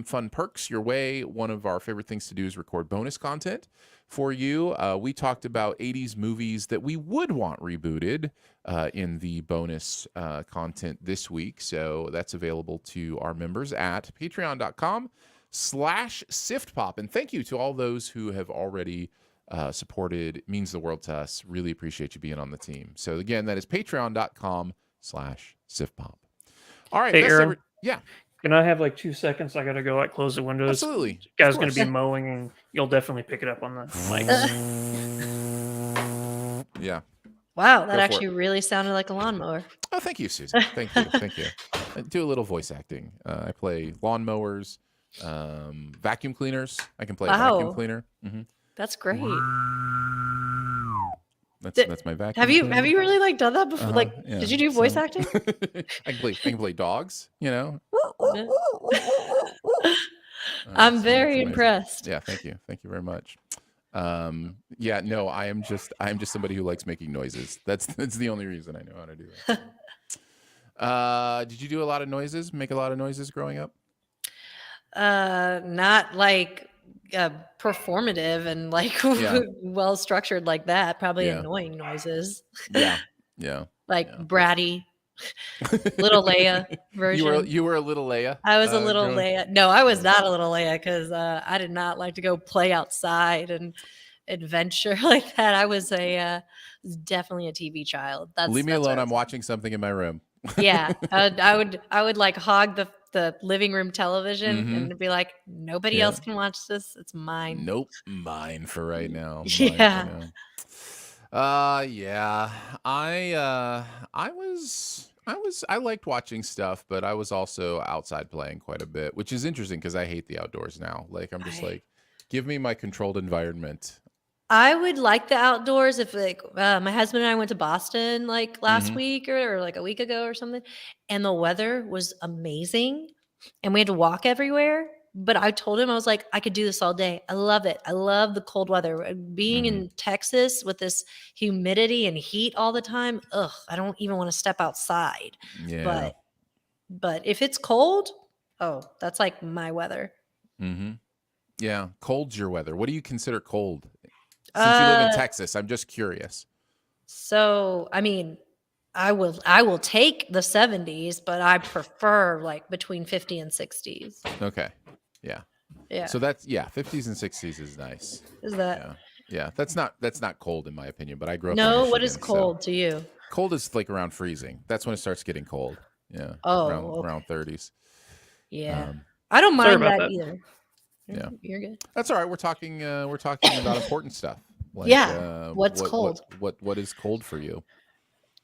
fun perks your way. One of our favorite things to do is record bonus content for you. We talked about 80s movies that we would want rebooted in the bonus content this week. So that's available to our members at patreon.com/siftpop. And thank you to all those who have already supported. It means the world to us. Really appreciate you being on the team. So again, that is patreon.com/siftpop. All right. Hey, Aaron, can I have like 2 seconds? I got to go close the windows. Absolutely. Guy's going to be mowing, and you'll definitely pick it up on the mic. Yeah. Wow, that actually really sounded like a lawnmower. Oh, thank you, Susan. Thank you. I do a little voice acting. I play lawnmowers, vacuum cleaners. I can play a vacuum cleaner. Mm-hmm. That's great. That's my vacuum. Have you really done that before? Did you do voice acting? I can play dogs. You know. I'm very impressed. Yeah, thank you very much. I am just somebody who likes making noises. That's the only reason I know how to do that. Did you do a lot of noises? Make a lot of noises growing up? Not like performative and well structured like that. Probably annoying noises. Yeah. Bratty. Little Leia version. You were a little Leia. I was a little Leia. No, I was not a little Leia because I did not like to go play outside and adventure like that. I was definitely a TV child. Leave me alone. I'm watching something in my room. Yeah, I would like hog the living room television and be like, nobody else can watch this. It's mine. Nope, mine for right now. I liked watching stuff, but I was also outside playing quite a bit, which is interesting because I hate the outdoors now. Like I'm just give me my controlled environment. I would like the outdoors if my husband and I went to Boston last week or like a week ago or something, and the weather was amazing and we had to walk everywhere. But I told him, I was like, I could do this all day. I love it. I love the cold weather. Being in Texas with this humidity and heat all the time, I don't even want to step outside. Yeah. But if it's cold, that's like my weather. Mm-hmm. Yeah, cold's your weather. What do you consider cold? Since you live in Texas, I'm just curious. So, I mean, I will take the 70s, but I prefer between 50 and 60s. Okay. Yeah. Yeah. So that's 50s and 60s is nice. Is that? Yeah, that's not cold in my opinion, but I grew up in No, Michigan, what is so cold to you? cold is like around freezing. That's when it starts getting cold. Yeah, Oh, okay. around 30s. Yeah. I don't Sorry mind about that that. either. Yeah. You're good. That's all right. We're talking about important stuff. Like Yeah. What's cold? What is cold for you?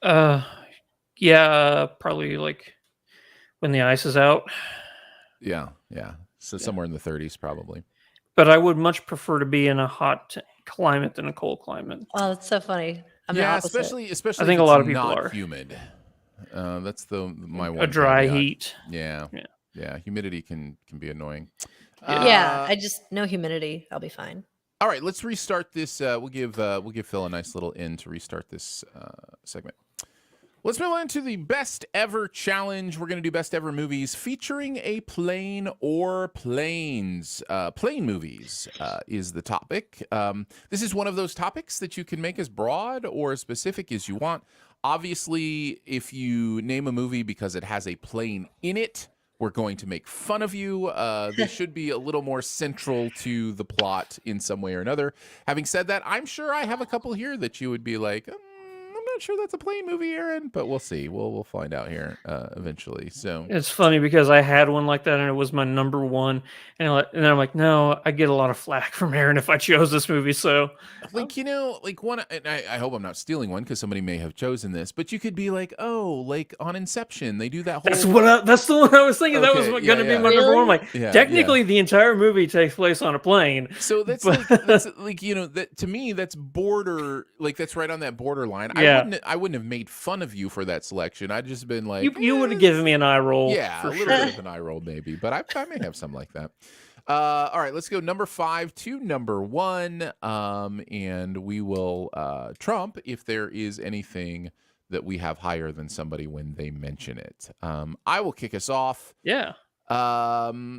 Yeah, probably like when the ice is out. Yeah. So somewhere in the 30s probably. But I would much prefer to be in a hot climate than a cold climate. Oh, that's so funny. I'm the Yeah, opposite. especially I if think a it's lot of people not are. humid. That's my one A dry caveat. heat. Yeah. Humidity can be annoying. Yeah, I just no humidity. I'll be fine. All right, let's restart this. We'll give Phil a nice little in to restart this segment. Let's move on to the best ever challenge. We're going to do best ever movies featuring a plane or planes. Plane movies is the topic. This is one of those topics that you can make as broad or as specific as you want. Obviously, if you name a movie because it has a plane in it, we're going to make fun of you. They should be a little more central to the plot in some way or another. Having said that, I'm sure I have a couple here that you would be like, I'm not sure that's a plane movie, Aaron, but we'll see. We'll find out here eventually. So it's funny because I had one like that and it was my number one, and then I'm like, no, I get a lot of flack from Aaron if I chose this movie. So, like one, and I hope I'm not stealing one because somebody may have chosen this, but you could be like, oh, like on Inception, they do that whole. That's the one I was thinking. Okay, that was going to be my number one. Like, technically, the entire movie takes place on a plane. So that's like that to me that's that's right on that borderline. Yeah. I wouldn't have made fun of you for that selection. I'd just been like, you would have given me an eye roll. Yeah, a little bit of an eye roll maybe, but I may have some like that. All right, let's go number 5 to number 1, and we will trump if there is anything that we have higher than somebody when they mention it. I will kick us off. Yeah.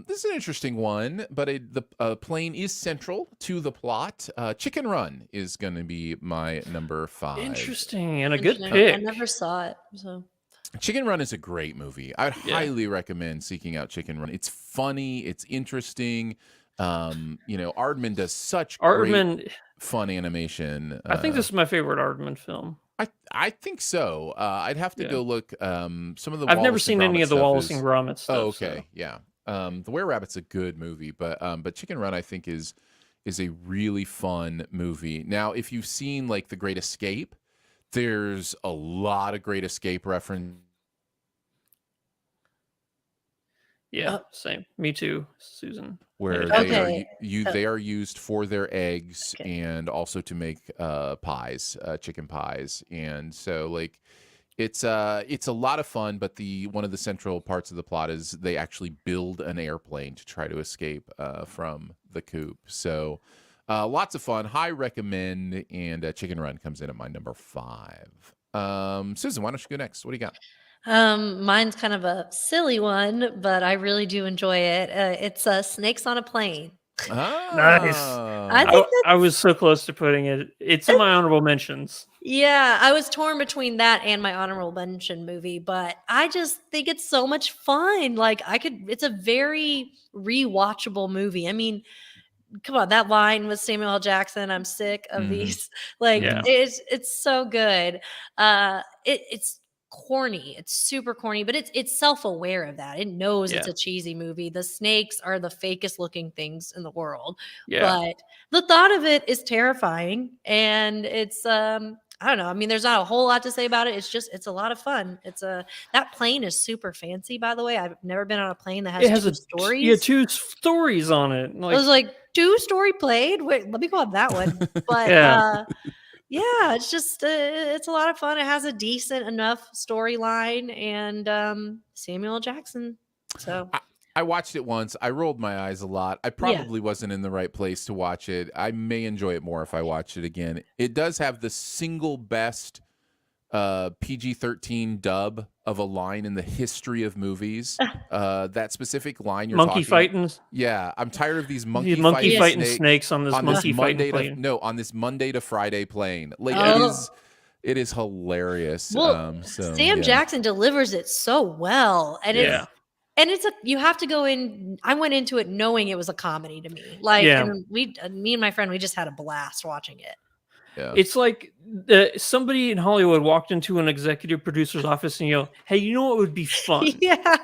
This is an interesting one, but the plane is central to the plot. Chicken Run is going to be my number 5. Interesting, and a good pick. I never saw it, so. Chicken Run is a great movie. I'd highly recommend seeking out Chicken Run. It's funny. It's interesting. Aardman does such great fun animation. I think this is my favorite Aardman film. I think so. I'd have to go look. Some of the I've never seen any of the Wallace and Gromit stuff. Oh, okay, so. Yeah. The Were-Rabbit's a good movie, but Chicken Run I think is a really fun movie. Now, if you've seen like The Great Escape, there's a lot of Great Escape reference. Yeah, same. Me too, Susan. Where they are used for their eggs and also to make pies, chicken pies, and so like it's a lot of fun. But one of the central parts of the plot is they actually build an airplane to try to escape from the coop. So lots of fun. High recommend, and Chicken Run comes in at my number 5. Susan, why don't you go next? What do you got? Mine's kind of a silly one, but I really do enjoy it. It's Snakes on a Plane. Nice. I was so close to putting it. It's in my honorable mentions. Yeah, I was torn between that and my honorable mention movie, but I just think it's so much fun. Like it's a very rewatchable movie. I mean, come on, that line with Samuel L. Jackson, I'm sick of these. Like it's so good. It's corny. It's super corny, but it's self-aware of that. It knows it's a cheesy movie. The snakes are the fakest looking things in the world. But the thought of it is terrifying, and it's I don't know. I mean, there's not a whole lot to say about it. It's a lot of fun. That plane is super fancy, by the way. I've never been on a plane that has 2 stories. Yeah, 2 stories on it. I was like, 2-story plane? Wait, let me go on that one. But yeah, it's just it's a lot of fun. It has a decent enough storyline, and Samuel L. Jackson. So I watched it once. I rolled my eyes a lot. I probably wasn't in the right place to watch it. I may enjoy it more if I watch it again. It does have the single best PG-13 dub of a line in the history of movies. That specific line you're monkey fighting. Yeah, I'm tired of these monkey fighting snakes on this monkey fighting plane. On this Monday to Friday plane. Like it is hilarious. Well, Sam Jackson delivers it so well, and And you have to go in. I went into it knowing it was a comedy to me. Like, and me and my friend, we just had a blast watching it. Yeah. It's like somebody in Hollywood walked into an executive producer's office and hey, you know what would be fun? Yeah.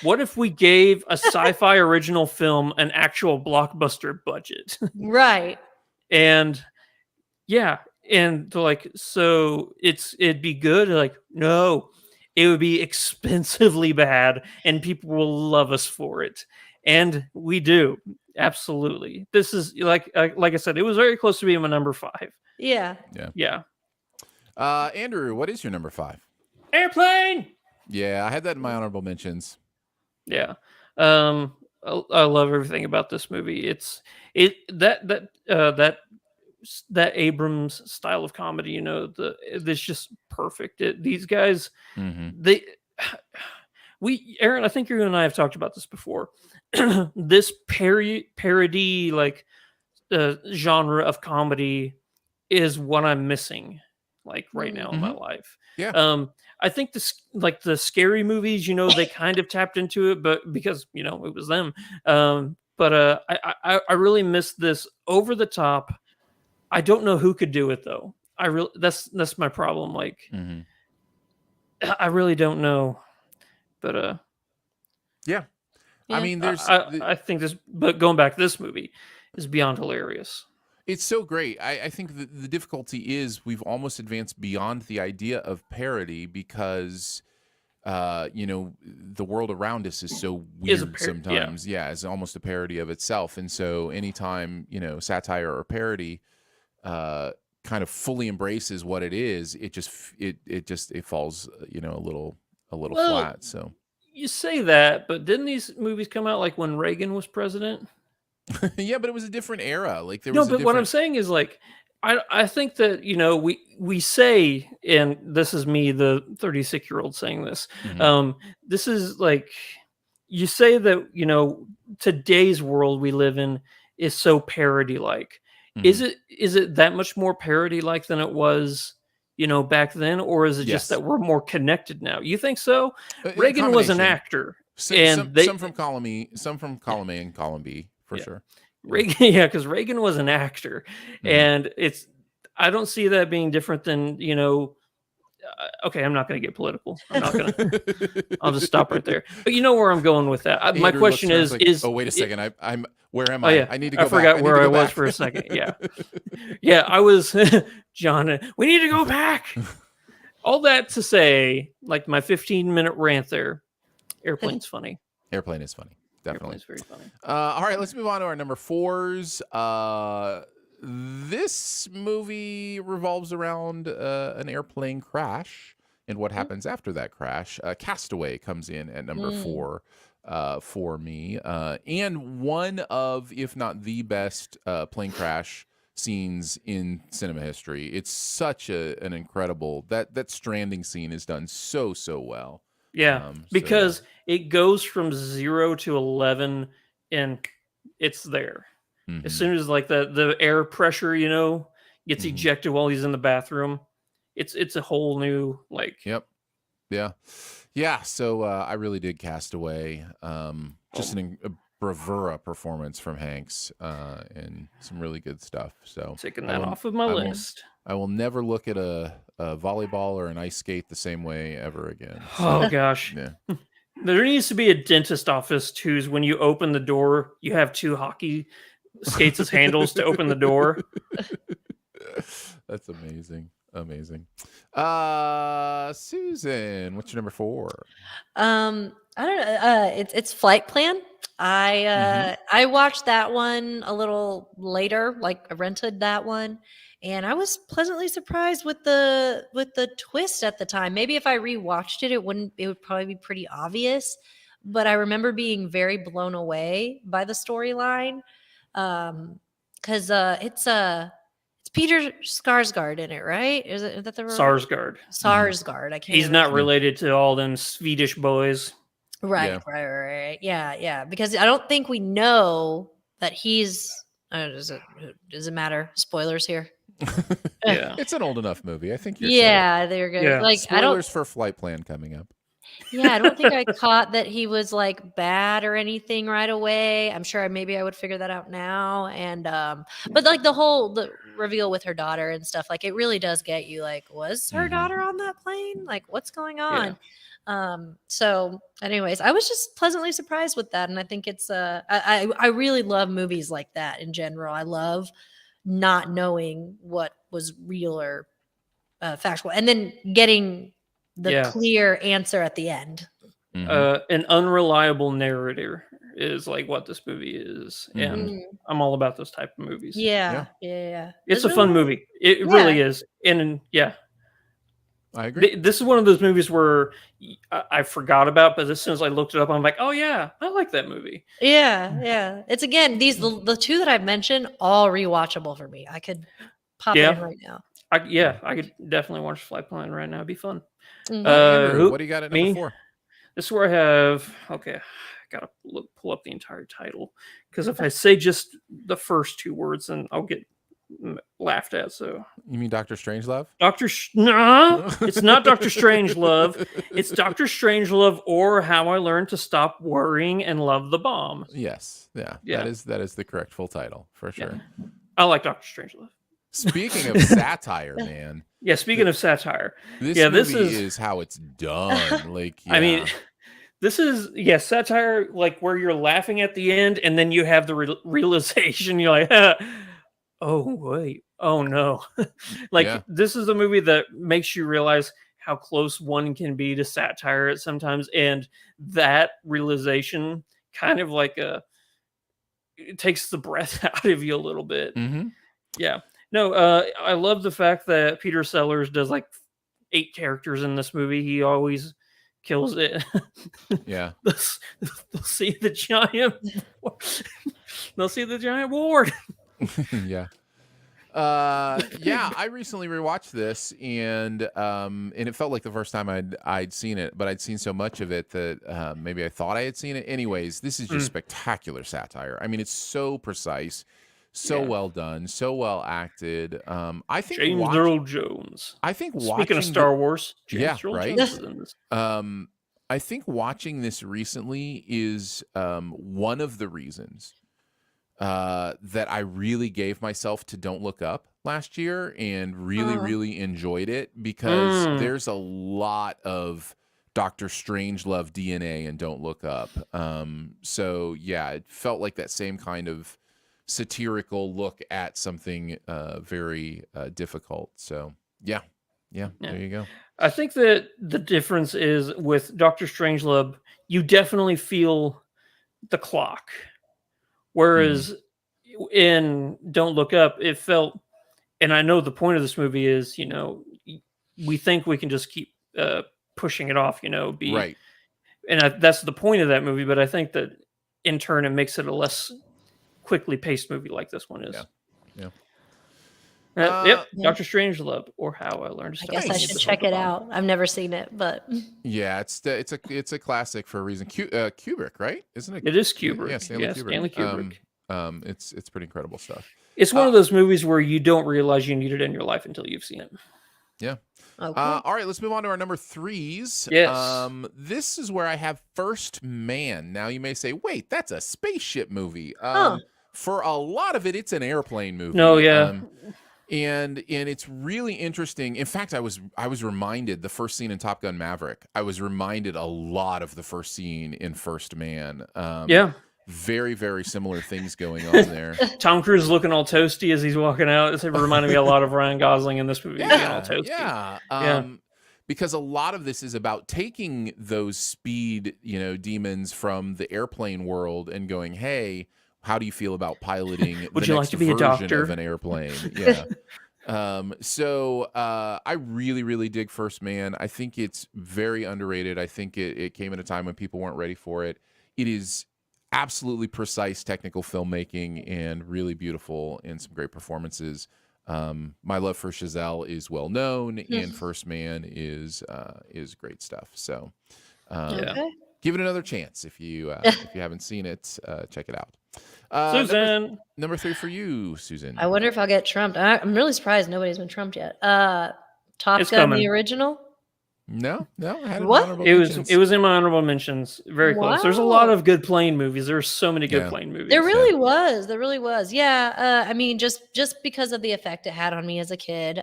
What if we gave a sci-fi original film an actual blockbuster budget? Right. And yeah, and they're like, so it'd be good. They're like, no, it would be expensively bad, and people will love us for it, and we do. Absolutely. This is like I said, it was very close to being my number 5. Yeah. Andrew, what is your number 5? Airplane. Yeah, I had that in my honorable mentions. Yeah. I love everything about this movie. That Abrams style of comedy, this just perfect. These guys, Aaron, I think you and I have talked about this before. This parody like genre of comedy is what I'm missing like right now in my life. Yeah. I think the scary movies, they kind of tapped into it, but because it was them. But I really miss this over the top. I don't know who could do it though. That's my problem. Like, I really don't know. But yeah. I mean, I think this, but going back to this movie is beyond hilarious. It's so great. I think the difficulty is we've almost advanced beyond the idea of parody because, the world around us is so weird sometimes. Yeah, it's almost a parody of itself. And so anytime, satire or parody kind of fully embraces what it is, it falls, a little flat. So you say that, but didn't these movies come out like when Reagan was president? Yeah, but it was a different era. Like what I'm saying is like, I think that, we say, and this is me, the 36-year-old saying this, this is like, you say that, today's world we live in is so parody-like. Is it that much more parody-like than it was, back then? Or is it just that we're more connected now? You think so? Reagan was an actor. Some from column A and column B. For sure. Reagan, because Reagan was an actor. And I don't see that being different than, okay, I'm not going to get political. I'll just stop right there. But you know where I'm going with that. My question is, oh, wait a second. Where am I? Yeah. I need to go back. I forgot where I was for a second. Yeah. Yeah, I was, John, we need to go back. All that to say, like my 15-minute rant there, Airplane's funny. Airplane is funny. Definitely. It's very funny. All right, let's move on to our number 4s. This movie revolves around an airplane crash and what happens after that crash. Castaway comes in at number 4 for me. And one of, if not the best plane crash scenes in cinema history. It's such an incredible, that stranding scene is done so well. Yeah, because it goes from 0 to 11 and it's there. As soon as like the air pressure, gets ejected while he's in the bathroom, it's a whole new like. Yep. Yeah. So I really did Castaway. Just a bravura performance from Hanks and some really good stuff. So taking that off of my list. I will never look at a volleyball or an ice skate the same way ever again. So, oh gosh. Yeah. There needs to be a dentist office too. When you open the door, you have 2 hockey skates as handles to open the door. That's amazing. Susan, what's your number 4? I don't know. It's Flight Plan. I watched that one a little later. Like I rented that one, and I was pleasantly surprised with the twist at the time. Maybe if I rewatched it, it would probably be pretty obvious. But I remember being very blown away by the storyline, because it's Peter Skarsgård in it, right? Is that the Sarsgaard? Sarsgaard. I can't. He's not related to all them Swedish boys. Right. Yeah. Because I don't think we know that he's. Does it matter? Spoilers here. Yeah, it's an old enough movie. I think you're. Yeah, they're good. Yeah. Like spoilers for Flight Plan coming up. Yeah, I don't think I caught that he was like bad or anything right away. I'm sure maybe I would figure that out now. And but like the reveal with her daughter and stuff, like it really does get you like, was her daughter on that plane? Like, what's going on? So anyways, I was just pleasantly surprised with that. And I think it's I really love movies like that in general. I love not knowing what was real or factual, and then getting the clear answer at the end. An unreliable narrator is like what this movie is, and I'm all about those type of movies. Yeah. It's a fun movie. It really is, and I agree. This is one of those movies where I forgot about, but as soon as I looked it up, I'm like, oh yeah, I like that movie. Yeah. It's again the two that I've mentioned, all rewatchable for me. I could pop it in right now. I could definitely watch Flight Plan right now. It'd be fun. Andrew, what do you got at number 4? This is where I have. Okay, I gotta pull up the entire title, because if I say just the first 2 words, then I'll get laughed at. So you mean Dr. Strangelove? No, it's not Dr. Strangelove. It's Dr. Strangelove, or How I Learned to Stop Worrying and Love the Bomb. Yes, that is the correct full title for sure. I like Dr. Strangelove. Speaking of satire, man. Yeah, speaking of satire. This movie is how it's done. Like, I mean, this is satire, like where you're laughing at the end, and then you have the realization. You're like, oh wait, oh no. This is a movie that makes you realize how close one can be to satire at sometimes, and that realization kind of like it takes the breath out of you a little bit. Yeah. No, I love the fact that Peter Sellers does like 8 characters in this movie. He always kills it. Yeah. They'll see the giant. They'll see the giant ward. Yeah. I recently rewatched this, and it felt like the first time I'd seen it, but I'd seen so much of it that maybe I thought I had seen it. Anyways, this is just spectacular satire. I mean, it's so precise. So well done, so well acted. I think James Earl Jones. I think speaking of Star Wars, James Earl Jones is in this. I think watching this recently is one of the reasons that I really gave myself to Don't Look Up last year and really enjoyed it, because there's a lot of Dr. Strangelove DNA in Don't Look Up. So yeah, it felt like that same kind of satirical look at something very difficult. So yeah, there you go. I think that the difference is with Dr. Strangelove, you definitely feel the clock, whereas in Don't Look Up, it felt, and I know the point of this movie is, we think we can just keep pushing it off, right, and that's the point of that movie. But I think that in turn, it makes it a less quickly paced movie like this one is. Dr. Strangelove, or How I Learned to Stop. I guess I should check it out. I've never seen it, but yeah, it's a classic for a reason. Kubrick, right? Isn't it? It is Kubrick. Yeah, Stanley Kubrick. It's pretty incredible stuff. It's one of those movies where you don't realize you need it in your life until you've seen it. Yeah. Okay. All right, let's move on to our number 3s. Yes. This is where I have First Man. Now you may say, wait, that's a spaceship movie. For a lot of it, it's an airplane movie. No, yeah. And it's really interesting. In fact, I was reminded the first scene in Top Gun Maverick. I was reminded a lot of the first scene in First Man. Very, very similar things going on there. Tom Cruise looking all toasty as he's walking out. It reminded me a lot of Ryan Gosling in this movie. All toasty. Because a lot of this is about taking those speed, demons from the airplane world and going, hey, how do you feel about piloting Would the you next like to be a version doctor of an airplane? Yeah. So I really, really dig First Man. I think it's very underrated. I think it came at a time when people weren't ready for it. It is absolutely precise technical filmmaking and really beautiful, and some great performances. My love for Chazelle is well known, and First Man is great stuff. So give it another chance if you haven't seen it. Check it out. Susan, number 3 for you, Susan. I wonder if I'll get trumped. I'm really surprised nobody's been trumped yet. Top Gun, the original. No, I had What? It was in my honorable mentions. Very close. There's a lot of good plane movies. There's so many good plane movies. There really was. There really was. Yeah. I mean, just because of the effect it had on me as a kid.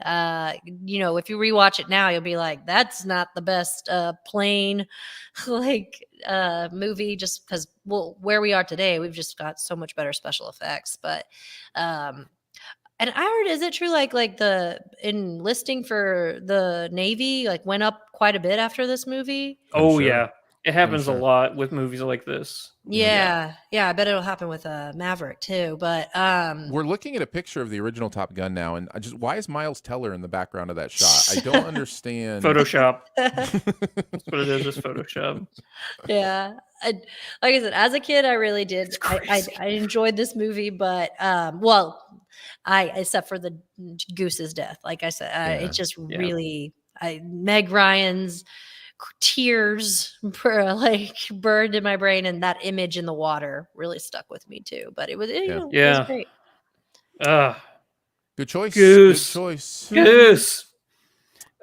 You know, if you rewatch it now, you'll be like, that's not the best plane like movie. Just because, well, where we are today, we've just got so much better special effects. But and I heard, is it true? Like the enlisting for the Navy like went up quite a bit after this movie. Oh yeah, it happens a lot with movies like this. Yeah. I bet it'll happen with Maverick too. But we're looking at a picture of the original Top Gun now, and why is Miles Teller in the background of that shot? I don't understand. Photoshop. That's what it is. Just Photoshop. Yeah. Like I said, as a kid, I really did. I enjoyed this movie, but except for the Goose's death, like I said, it just really, Meg Ryan's tears like burned in my brain, and that image in the water really stuck with me too. But it was, it was great. Good choice. Goose. Good choice. Goose.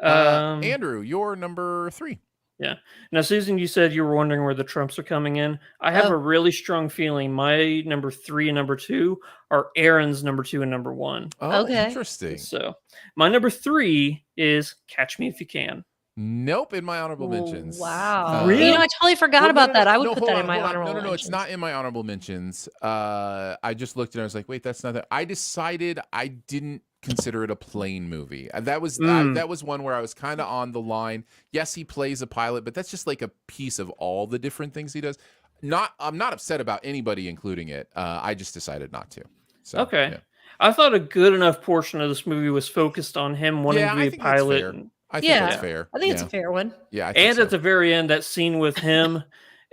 Andrew, you're number 3. Yeah. Now, Susan, you said you were wondering where the Trumps are coming in. I have a really strong feeling my number 3 and number 2 are Aaron's number 2 and number 1. Oh, okay. Interesting. So my number 3 is Catch Me If You Can. Nope, in my honorable mentions. Wow. Really? You know, I totally forgot about that. I would put that in my honorable mentions. No, it's not in my honorable mentions. I just looked and I was like, wait, that's not that. I decided I didn't consider it a plane movie. That was one where I was kind of on the line. Yes, he plays a pilot, but that's just like a piece of all the different things he does. I'm not upset about anybody including it. I just decided not to. So, okay. Yeah. I thought a good enough portion of this movie was focused on him wanting to be a pilot. I think that's fair. I think it's a fair one. Yeah. And at the very end, that scene with him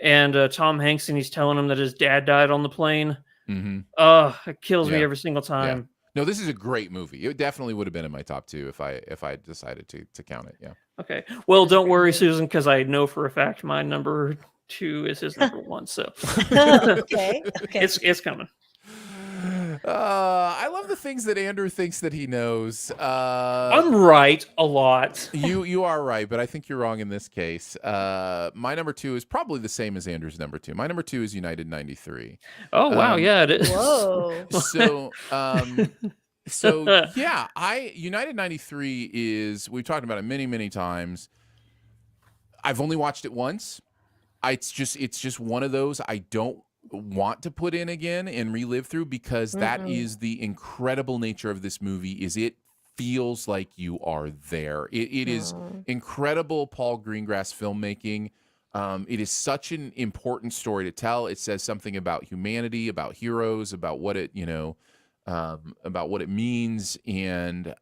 and Tom Hanks, and he's telling him that his dad died on the plane. Mm-hmm. It kills me every single time. Yeah. No, this is a great movie. It definitely would have been in my top 2 if I decided to count it. Yeah. Okay. Well, don't worry, Susan, because I know for a fact my number 2 is his number 1. So okay. It's coming. I love the things that Andrew thinks that he knows. I'm right a lot. You are right, but I think you're wrong in this case. My number 2 is probably the same as Andrew's number 2. My number 2 is United 93. Oh wow, yeah, it is. Whoa. So yeah, United 93 is, we've talked about it many times. I've only watched it once. It's just one of those I don't want to put in again and relive through, because that is the incredible nature of this movie. Is it feels like you are there. It is incredible Paul Greengrass filmmaking. It is such an important story to tell. It says something about humanity, about heroes, about what it about what it means. And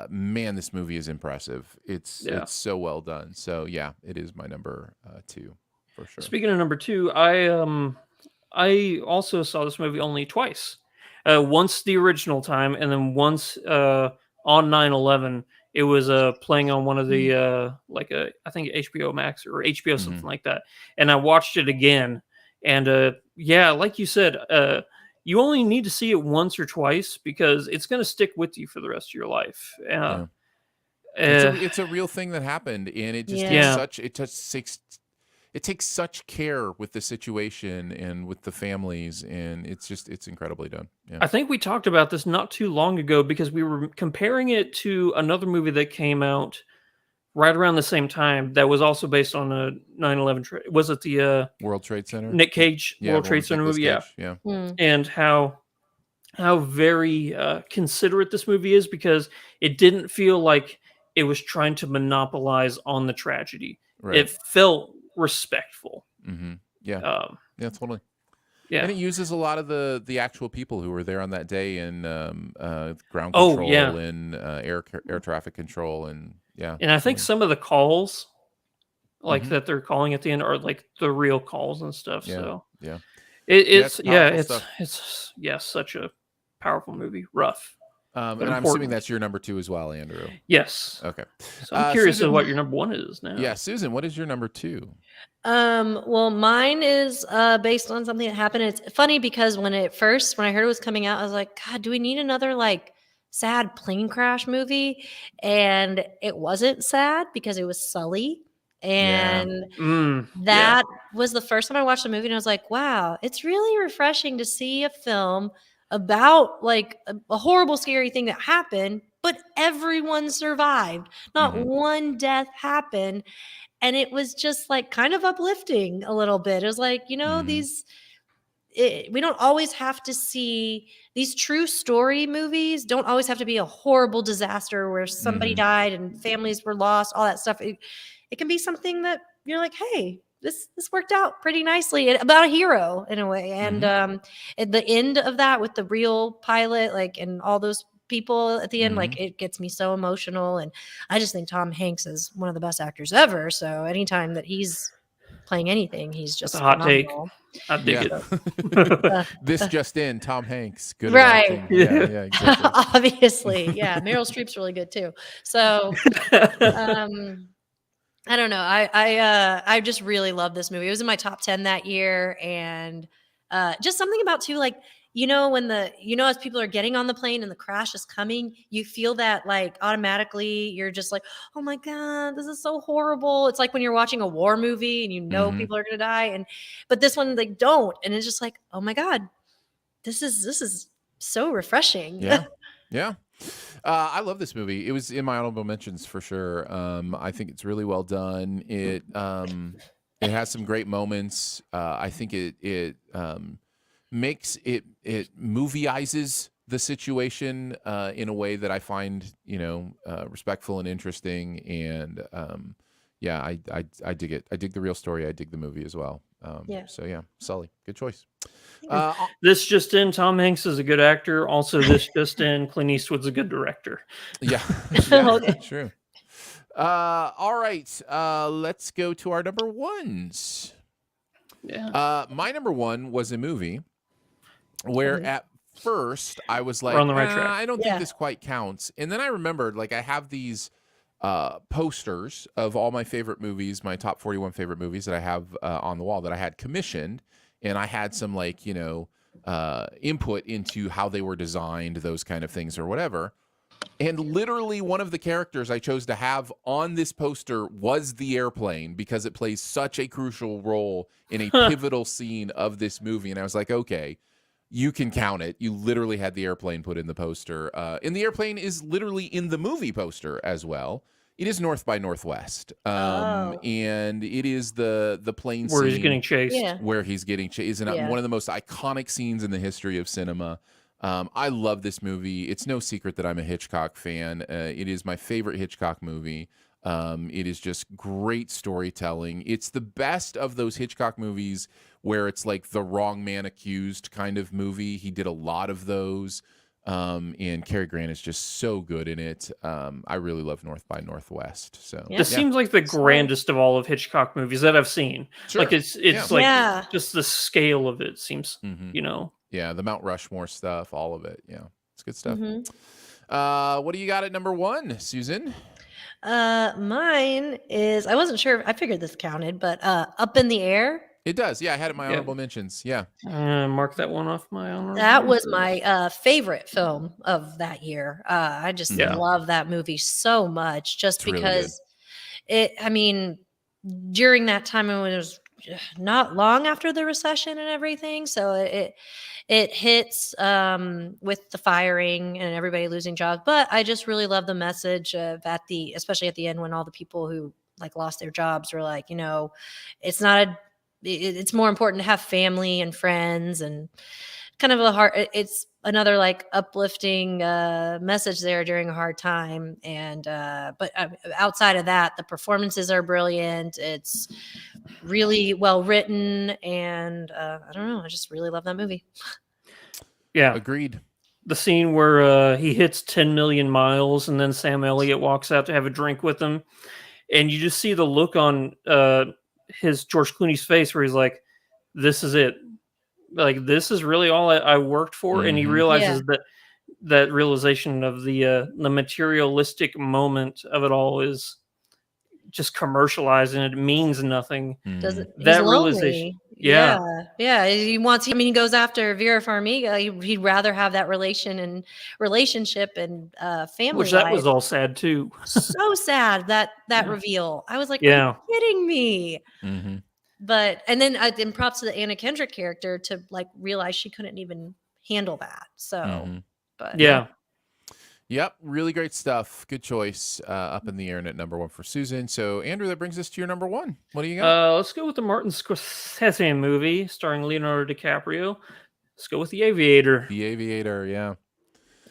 man, this movie is impressive. It's so well done. So yeah, it is my number 2 for sure. Speaking of number 2, I also saw this movie only twice. Once the original time, and then once on 9/11. It was playing on one of the I think HBO Max or HBO, something like that. And I watched it again, and like you said, you only need to see it once or twice because it's going to stick with you for the rest of your life. It's a real thing that happened, and it just it takes such care with the situation and with the families, and it's incredibly done. Yeah. I think we talked about this not too long ago because we were comparing it to another movie that came out right around the same time that was also based on a 9/11. Was it the World Trade Center? Nick Cage World Trade Center movie? Yeah. And how very considerate this movie is, because it didn't feel like it was trying to monopolize on the tragedy. Right. It felt respectful. Yeah, totally. Yeah, and it uses a lot of the actual people who were there on that day in ground control and air traffic control, and and I think some of the calls that they're calling at the end are like the real calls and stuff. So it's such a powerful movie. Rough. And I'm assuming that's your number 2 as well, Andrew. Yes. Okay. So I'm curious Susan, as to what your number 1 is now. Yeah, Susan, what is your number 2? Well, mine is based on something that happened. It's funny because when I heard it was coming out, I was like, God, do we need another like sad plane crash movie? And it wasn't sad because it was Sully. And that was the first time I watched the movie, and I was like, wow, it's really refreshing to see a film about like a horrible, scary thing that happened, but everyone survived. Not one death happened. And it was just like kind of uplifting a little bit. It was like, you know, we don't always have to see these true story movies. Don't always have to be a horrible disaster where somebody died and families were lost, all that stuff. It can be something that you're like, hey, this worked out pretty nicely, about a hero in a way. And at the end of that with the real pilot, like, and all those people at the end, like, it gets me so emotional. And I just think Tom Hanks is one of the best actors ever. So anytime that he's playing anything, he's just a hot phenomenal. take. I dig it. This just in, Tom Hanks, good right? At acting. Yeah, exactly. Obviously, yeah. Meryl Streep's really good too. So, I don't know. I just really love this movie. It was in my top 10 that year, and just something about too, like, you know, when as people are getting on the plane and the crash is coming, you feel that like automatically you're just like, oh my God, this is so horrible. It's like when you're watching a war movie and you know people are gonna die, but this one, like, don't, and it's just like, oh my God, this is so refreshing. Yeah. I love this movie. It was in my honorable mentions for sure. I think it's really well done. It has some great moments. I think it makes it movieizes the situation in a way that I find, respectful and interesting. And I dig it. I dig the real story. I dig the movie as well. So yeah, Sully, good choice. This just in, Tom Hanks is a good actor. Also, this just in, Clint Eastwood's a good director. Yeah, okay. True. All right, let's go to our number ones. Yeah. My number one was a movie where at first I was like, we're on the right track. I don't think this quite counts. And then I remembered, like, I have these posters of all my favorite movies, my top 41 favorite movies that I have on the wall that I had commissioned. And I had some, like, input into how they were designed, those kind of things or whatever. And literally one of the characters I chose to have on this poster was the airplane, because it plays such a crucial role in a pivotal scene of this movie. And I was like, okay, you can count it. You literally had the airplane put in the poster. And the airplane is literally in the movie poster as well. It is North by Northwest. And it is the plane where scene he's getting chased. Where he's getting chased. And one of the most iconic scenes in the history of cinema. I love this movie. It's no secret that I'm a Hitchcock fan. It is my favorite Hitchcock movie. It is just great storytelling. It's the best of those Hitchcock movies where it's like the wrong man accused kind of movie. He did a lot of those. And Cary Grant is just so good in it. I really love North by Northwest. So this seems like the grandest of all of Hitchcock movies that I've seen. Sure. Like it's like just the scale of it seems, Yeah, the Mount Rushmore stuff, all of it. Yeah, it's good stuff. What do you got at number one, Susan? Mine is, I wasn't sure. I figured this counted, but Up in the Air. It does. Yeah, I had it in my honorable mentions. Yeah. Mark that one off my honorable. That was my favorite film of that year. I just love that movie so much, just because during that time it was not long after the recession and everything. So it hits with the firing and everybody losing jobs. But I just really love the message of especially at the end, when all the people who like lost their jobs were like, it's more important to have family and friends, and kind of it's another like uplifting message there during a hard time. And but outside of that, the performances are brilliant. It's really well written, and I don't know, I just really love that movie. Yeah, agreed. The scene where he hits 10 million miles and then Sam Elliott walks out to have a drink with him, and you just see the look on his George Clooney's face where he's like, this is it. Like, this is really all I worked for. And he realizes that realization of the materialistic moment of it all is just commercialized and it means nothing. Doesn't That he's realization, lonely. Yeah. He wants. I mean, he goes after Vera Farmiga. He'd rather have that relationship and family. Which that life. was all sad too. So sad that reveal. I was like, are you kidding me? But and then props to the Anna Kendrick character to like realize she couldn't even handle that. So, but Yep, really great stuff. Good choice. Up in the air and at number 1 for Susan. So, Andrew, that brings us to your number 1. What do you got? Let's go with the Martin Scorsese movie starring Leonardo DiCaprio. Let's go with The Aviator. The Aviator, yeah.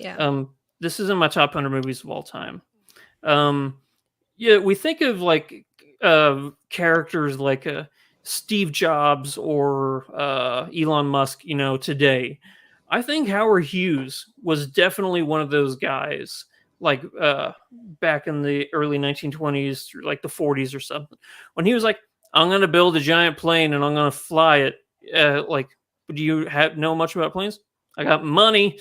Yeah. This is in my top 100 movies of all time. We think of like characters like Steve Jobs or Elon Musk, today. I think Howard Hughes was definitely one of those guys, like back in the early 1920s through like the 40s or something, when he was like, I'm going to build a giant plane and I'm going to fly it. Do you know much about planes? I got money,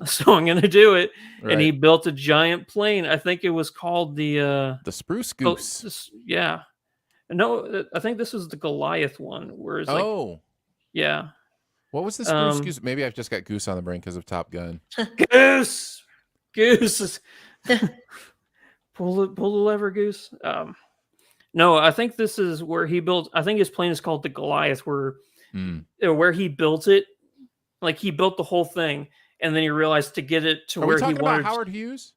so I'm going to do it. Right. And he built a giant plane. I think it was called the Spruce Goose. No, I think this was the Goliath one. Where it's yeah. What was the Spruce Goose? Maybe I've just got Goose on the brain because of Top Gun. Goose. Pull the lever, Goose. No, I think this is where he built. I think his plane is called the Goliath, where he built it. Like he built the whole thing, and then he realized to get it to where he wanted. About Howard Hughes?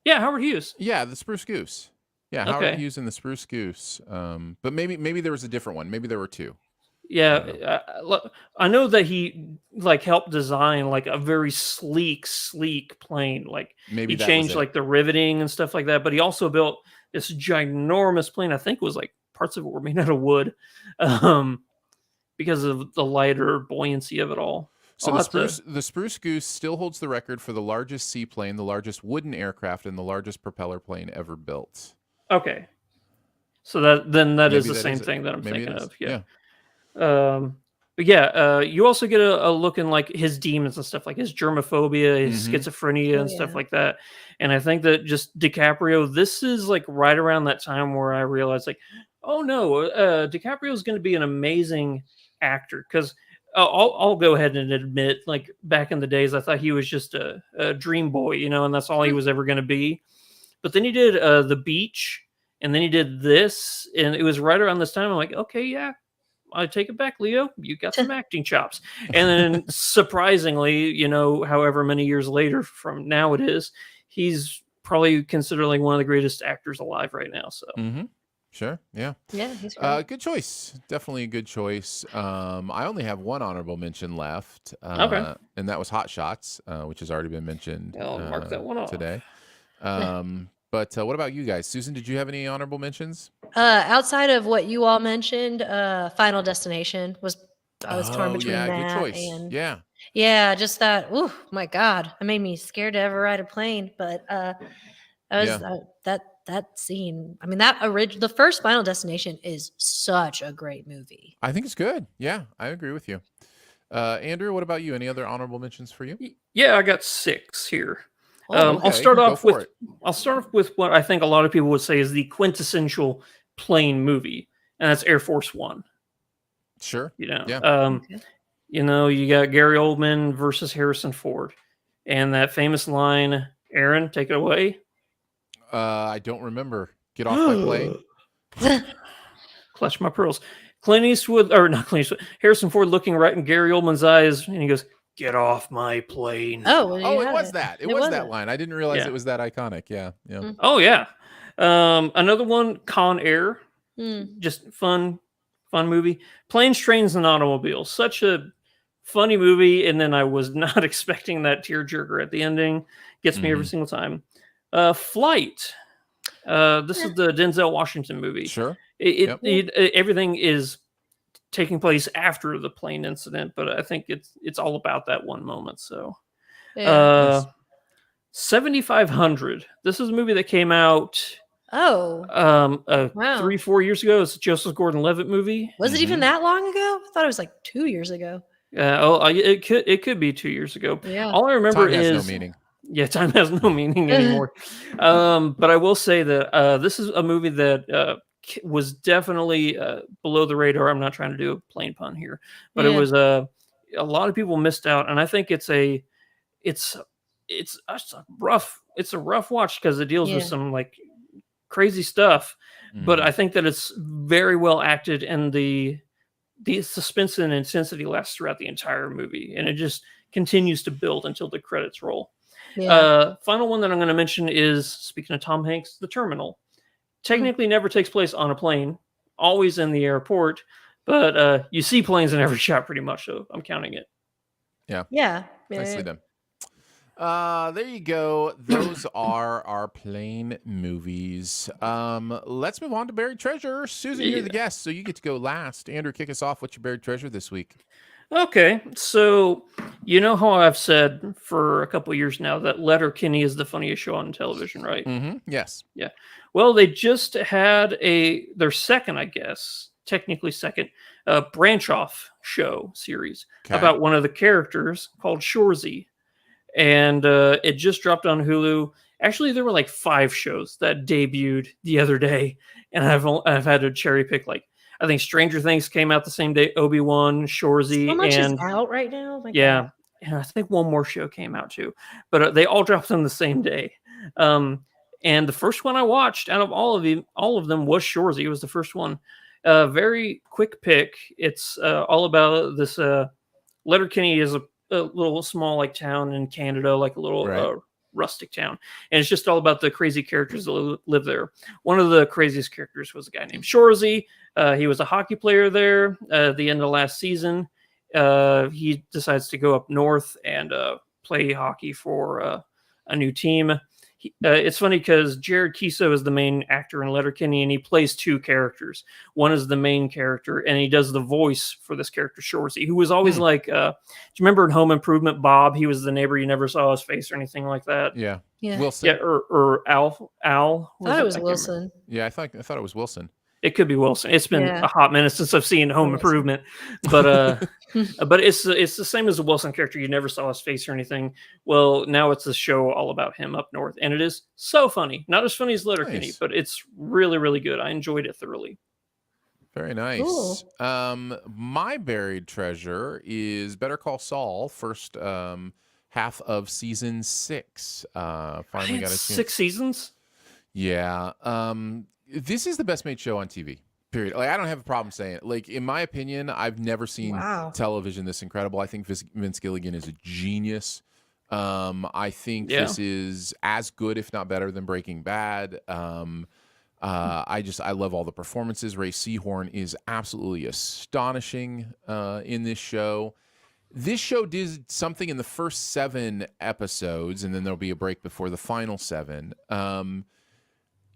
Yeah, Howard Hughes. Yeah, the Spruce Goose. Yeah, Howard Hughes and the Spruce Goose. But maybe there was a different one. Maybe there were two. Yeah, I know that he like helped design like a very sleek plane. Like maybe he changed like the riveting and stuff like that. But he also built this ginormous plane. I think it was like parts of it were made out of wood, because of the lighter buoyancy of it all. So the Spruce Goose still holds the record for the largest seaplane, the largest wooden aircraft, and the largest propeller plane ever built. Okay, so that is the same thing that I'm thinking of. Yeah. You also get a look in like his demons and stuff, like his germophobia, his schizophrenia and stuff like that. And I think that just DiCaprio, this is like right around that time where I realized like, oh no, DiCaprio is going to be an amazing actor. Because I'll go ahead and admit, like back in the days, I thought he was just a dream boy, and that's all he was ever going to be. But then he did The Beach, and then he did this, and it was right around this time. I'm like, okay, yeah. I take it back, Leo. You got some acting chops. And then surprisingly, however many years later from now it is, he's probably considered like one of the greatest actors alive right now. So Sure. Yeah. Yeah, he's great. Good choice. Definitely a good choice. I only have one honorable mention left. Okay. And that was Hot Shots, which has already been mentioned I'll mark that one off today. But what about you guys? Susan, did you have any honorable mentions? Outside of what you all mentioned, Final Destination I was torn between that good choice. and just that. Oh my God, it made me scared to ever ride a plane. But that scene. I mean, the first Final Destination is such a great movie. I think it's good. Yeah, I agree with you. Andrew, what about you? Any other honorable mentions for you? Yeah, I got 6 here. I'll start off with what I think a lot of people would say is the quintessential plane movie, and that's Air Force One. Sure. You got Gary Oldman versus Harrison Ford, and that famous line, Aaron, take it away. I don't remember. Get off my plane. Clutch my pearls. Harrison Ford looking right in Gary Oldman's eyes, and he goes, get off my plane. Oh, it was that. It was that line. I didn't realize it was that iconic. Yeah. Oh, yeah. Another one, Con Air. Just fun movie. Planes, Trains, and Automobiles. Such a funny movie, and then I was not expecting that tearjerker at the ending. Gets me every single time. Flight. This is the Denzel Washington movie. Sure. Everything is taking place after the plane incident, but I think it's all about that one moment. So 7500. This is a movie that came out 3-4 years ago. It's a Joseph Gordon-Levitt movie. Was it even that long ago? I thought it was like 2 years ago. It could be 2 years ago. Yeah. All I remember Time has is no meaning. Yeah, time has no meaning anymore. But I will say that this is a movie that was definitely below the radar. I'm not trying to do a plain pun here, but it was a lot of people missed out, and I think it's a rough watch because it deals with some like crazy stuff, but I think that it's very well acted, and the suspense and intensity lasts throughout the entire movie, and it just continues to build until the credits roll. Final one that I'm going to mention is, speaking of Tom Hanks, The Terminal. Technically never takes place on a plane, always in the airport, but you see planes in every shot pretty much, so I'm counting it. Yeah. Nicely done. There you go. Those are our plane movies. Let's move on to Buried Treasure. Susan, you're the guest, so you get to go last. Andrew, kick us off. What's your Buried Treasure this week? Okay, so you know how I've said for a couple of years now that Letterkenny is the funniest show on television, right? Yes. Yeah. Well, they just had their second, I guess, technically second, branch off show series about one of the characters called Shorzy. And it just dropped on Hulu. Actually, there were like 5 shows that debuted the other day, and I've had to cherry pick. Like, I think Stranger Things came out the same day. Obi-Wan, Shorzy, so much is out right now. And I think one more show came out too, but they all dropped on the same day. And the first one I watched out of all of them was Shorzy. It was the first one. Very quick pick. It's all about this. Letterkenny is a little small like town in Canada, like a little rustic town, and it's just all about the crazy characters that live there. One of the craziest characters was a guy named Shorzy. He was a hockey player there. At the end of last season, he decides to go up north and play hockey for a new team. It's funny because Jared Keeso is the main actor in Letterkenny, and he plays 2 characters. One is the main character, and he does the voice for this character, Shorzy, who was always like, do you remember in Home Improvement, Bob? He was the neighbor, you never saw his face or anything like that. Yeah. Wilson. Yeah, or Al. I thought it was Wilson. Yeah, I thought it was Wilson. It could be Wilson. It's been a hot minute since I've seen Home Improvement, but but it's the same as the Wilson character. You never saw his face or anything. Well, now it's a show all about him up north, and it is so funny. Not as funny as Letterkenny, but it's really, really good. I enjoyed it thoroughly. Very nice. Cool. My Buried Treasure is Better Call Saul. First half of season 6. Finally got a chance. 6 seasons. Yeah. This is the best made show on TV, period. Like, I don't have a problem saying it. Like, in my opinion, I've never seen television this incredible. I think Vince Gilligan is a genius. I think this is as good, if not better, than Breaking Bad. I love all the performances. Ray Seahorn is absolutely astonishing in this show. This show did something in the first 7 episodes, and then there'll be a break before the final 7.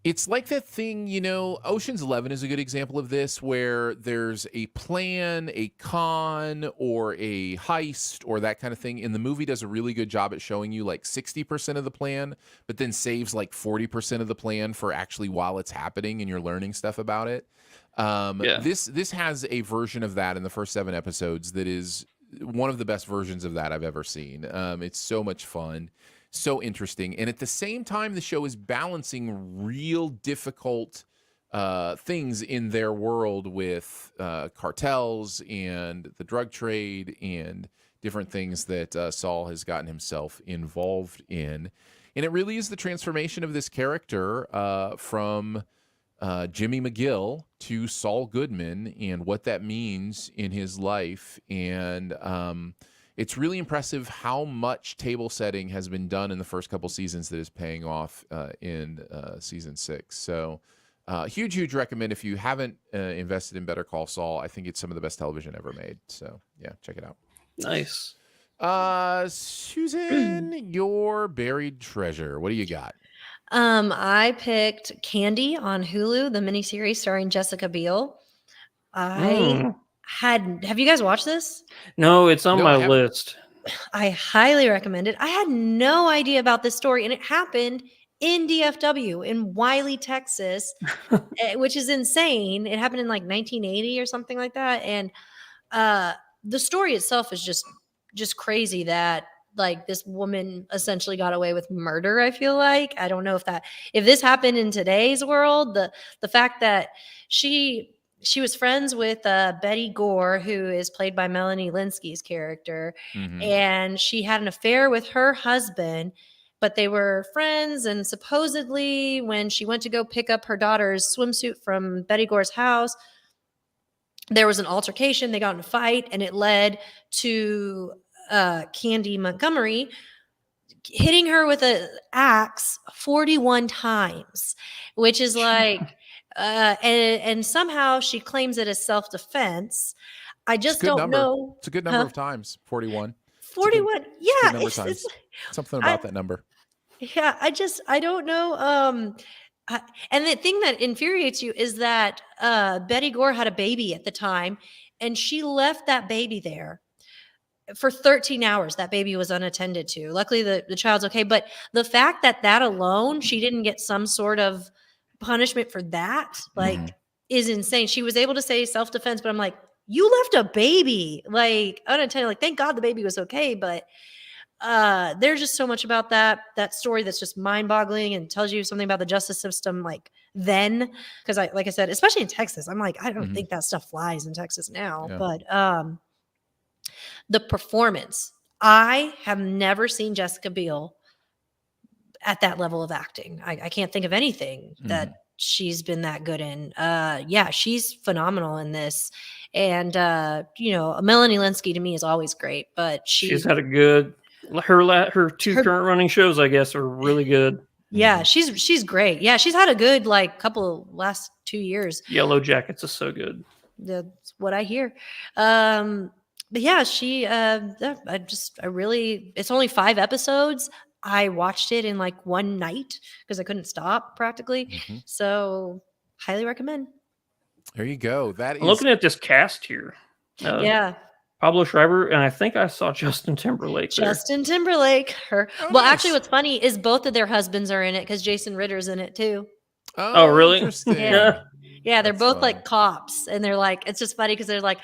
It's like that thing, you know, Ocean's 11 is a good example of this, where there's a plan, a con, or a heist, or that kind of thing. And the movie does a really good job at showing you like 60% of the plan, but then saves like 40% of the plan for actually while it's happening and you're learning stuff about it. This has a version of that in the first 7 episodes that is one of the best versions of that I've ever seen. It's so much fun. So interesting. And at the same time, the show is balancing real difficult things in their world with cartels and the drug trade and different things that Saul has gotten himself involved in. And it really is the transformation of this character from Jimmy McGill to Saul Goodman and what that means in his life. And it's really impressive how much table setting has been done in the first couple seasons that is paying off in season 6. So huge recommend if you haven't invested in Better Call Saul. I think it's some of the best television ever made. So yeah, check it out. Nice. Susan, your Buried Treasure. What do you got? I picked Candy on Hulu, the miniseries starring Jessica Biel. Have you guys watched this? No, it's on my list. I highly recommend it. I had no idea about this story, and it happened in DFW in Wiley, Texas, which is insane. It happened in like 1980 or something like that. And the story itself is just crazy that like this woman essentially got away with murder. I feel like, I don't know if this happened in today's world, the fact that she was friends with Betty Gore, who is played by Melanie Linsky's character, and she had an affair with her husband, but they were friends. And supposedly when she went to go pick up her daughter's swimsuit from Betty Gore's house, there was an altercation. They got in a fight, and it led to Candy Montgomery hitting her with an axe 41 times, which is like, and somehow she claims it as self-defense. I just don't know. It's a good number of times. 41. 41. Yeah. Number of times. Something about that number. Yeah. I don't know. And the thing that infuriates you is that Betty Gore had a baby at the time, and she left that baby there for 13 hours. That baby was unattended to. Luckily, the child's okay. But the fact that alone, she didn't get some sort of punishment for that, like, is insane. She was able to say self-defense, but I'm like, you left a baby, like, unattended. Like, thank God the baby was okay. But there's just so much about that story that's just mind-boggling and tells you something about the justice system, like, then, because like I said, especially in Texas, I'm like, I don't think that stuff flies in Texas now. But the performance, I have never seen Jessica Biel at that level of acting. I can't think of anything that she's been that good in. She's phenomenal in this. And Melanie Linsky to me is always great, but she's had a good, her two current running shows, I guess, are really good. Yeah, she's great. Yeah, she's had a good last 2 years. Yellow Jackets is so good. That's what I hear. But yeah, it's only 5 episodes. I watched it in like one night because I couldn't stop practically. So highly recommend. There you go. That is, looking at this cast here. Pablo Schreiber, and I think I saw Justin Timberlake there. Justin Timberlake. Actually, what's funny is both of their husbands are in it because Jason Ritter's in it too. Oh, really? Interesting. Yeah, they're both like cops, and they're like, it's just funny because they're like,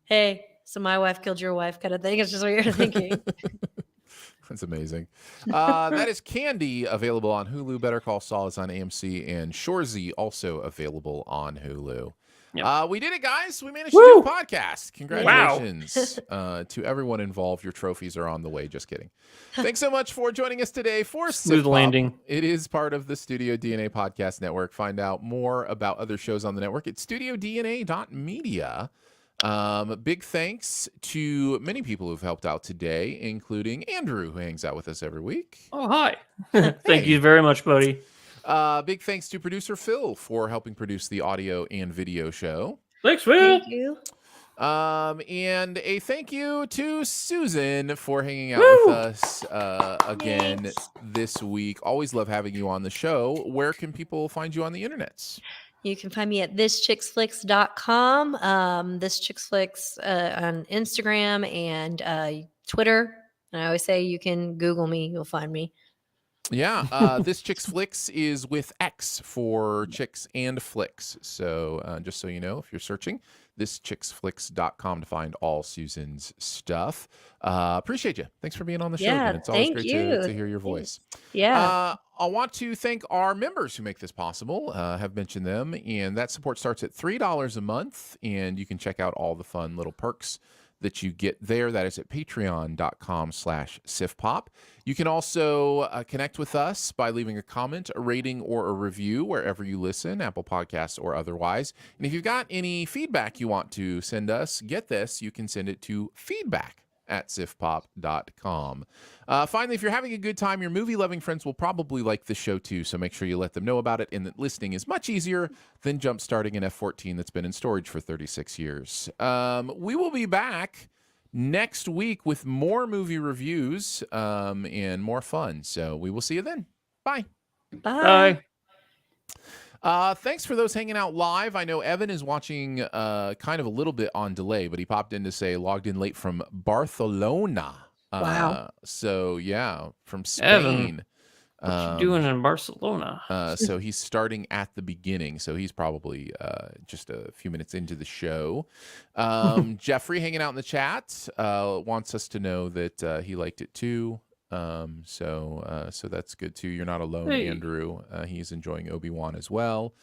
hey, so my wife killed your wife kind of thing. It's just what you're thinking. That's amazing. That is Candy, available on Hulu. Better Call Saul is on AMC, and Shorzy also available on Hulu. Yep. We did it, guys. We managed to do a podcast. Congratulations to everyone involved. Your trophies are on the way. Just kidding. Thanks so much for joining us today for Smooth Landing. It is part of the Studio DNA Podcast Network. Find out more about other shows on the network at studiodna.media. Big thanks to many people who've helped out today, including Andrew, who hangs out with us every week. Oh, hi. Thank you very much, buddy. Big thanks to producer Phil for helping produce the audio and video show. Thanks, Phil. Thank you. And a thank you to Susan for hanging out with us again this week. Always love having you on the show. Where can people find you on the internets? You can find me at thischicksflix.com, thischicksflix on Instagram and Twitter. And I always say you can Google me, you'll find me. Yeah, This Chicks Flicks is with X for chicks and flicks. So just so you know, if you're searching, thischicksflix.com to find all Susan's stuff. Appreciate you. Thanks for being on the show. Yeah, it's always great to hear your voice. Yeah. I want to thank our members who make this possible. Have mentioned them, and that support starts at $3 a month, and you can check out all the fun little perks that you get there. That is at patreon.com/sifpop. You can also connect with us by leaving a comment, a rating, or a review wherever you listen, Apple Podcasts or otherwise. And if you've got any feedback you want to send us, get this, you can send it to feedback@sifpop.com. Finally, if you're having a good time, your movie-loving friends will probably like this show too, so make sure you let them know about it, and that listening is much easier than jump-starting an F-14 that's been in storage for 36 years. We will be back next week with more movie reviews and more fun, so we will see you then. Bye. Bye. Thanks for those hanging out live. I know Evan is watching kind of a little bit on delay, but he popped in to say logged in late from Barcelona. Wow. So, yeah, from Spain. Evan, what you doing in Barcelona? So he's starting at the beginning. So he's probably just a few minutes into the show. Jeffrey hanging out in the chat wants us to know that he liked it too. So that's good too. You're not alone, Andrew. He's enjoying Obi-Wan as well.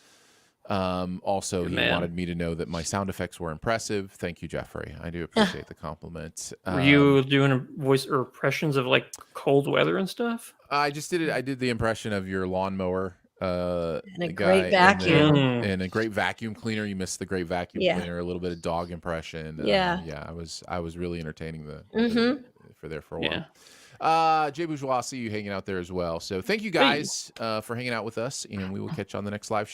Also, he wanted me to know that my sound effects were impressive. Thank you, Jeffrey. I do appreciate the compliment. Were you doing voice or impressions of like cold weather and stuff? I just did it. I did the impression of your lawnmower. And a great vacuum. And a great vacuum cleaner. You missed the great vacuum cleaner. A little bit of dog impression. I was really entertaining for a while. Jay Bourgeois, see you hanging out there as well. So thank you guys for hanging out with us, and we will catch you on the next live show.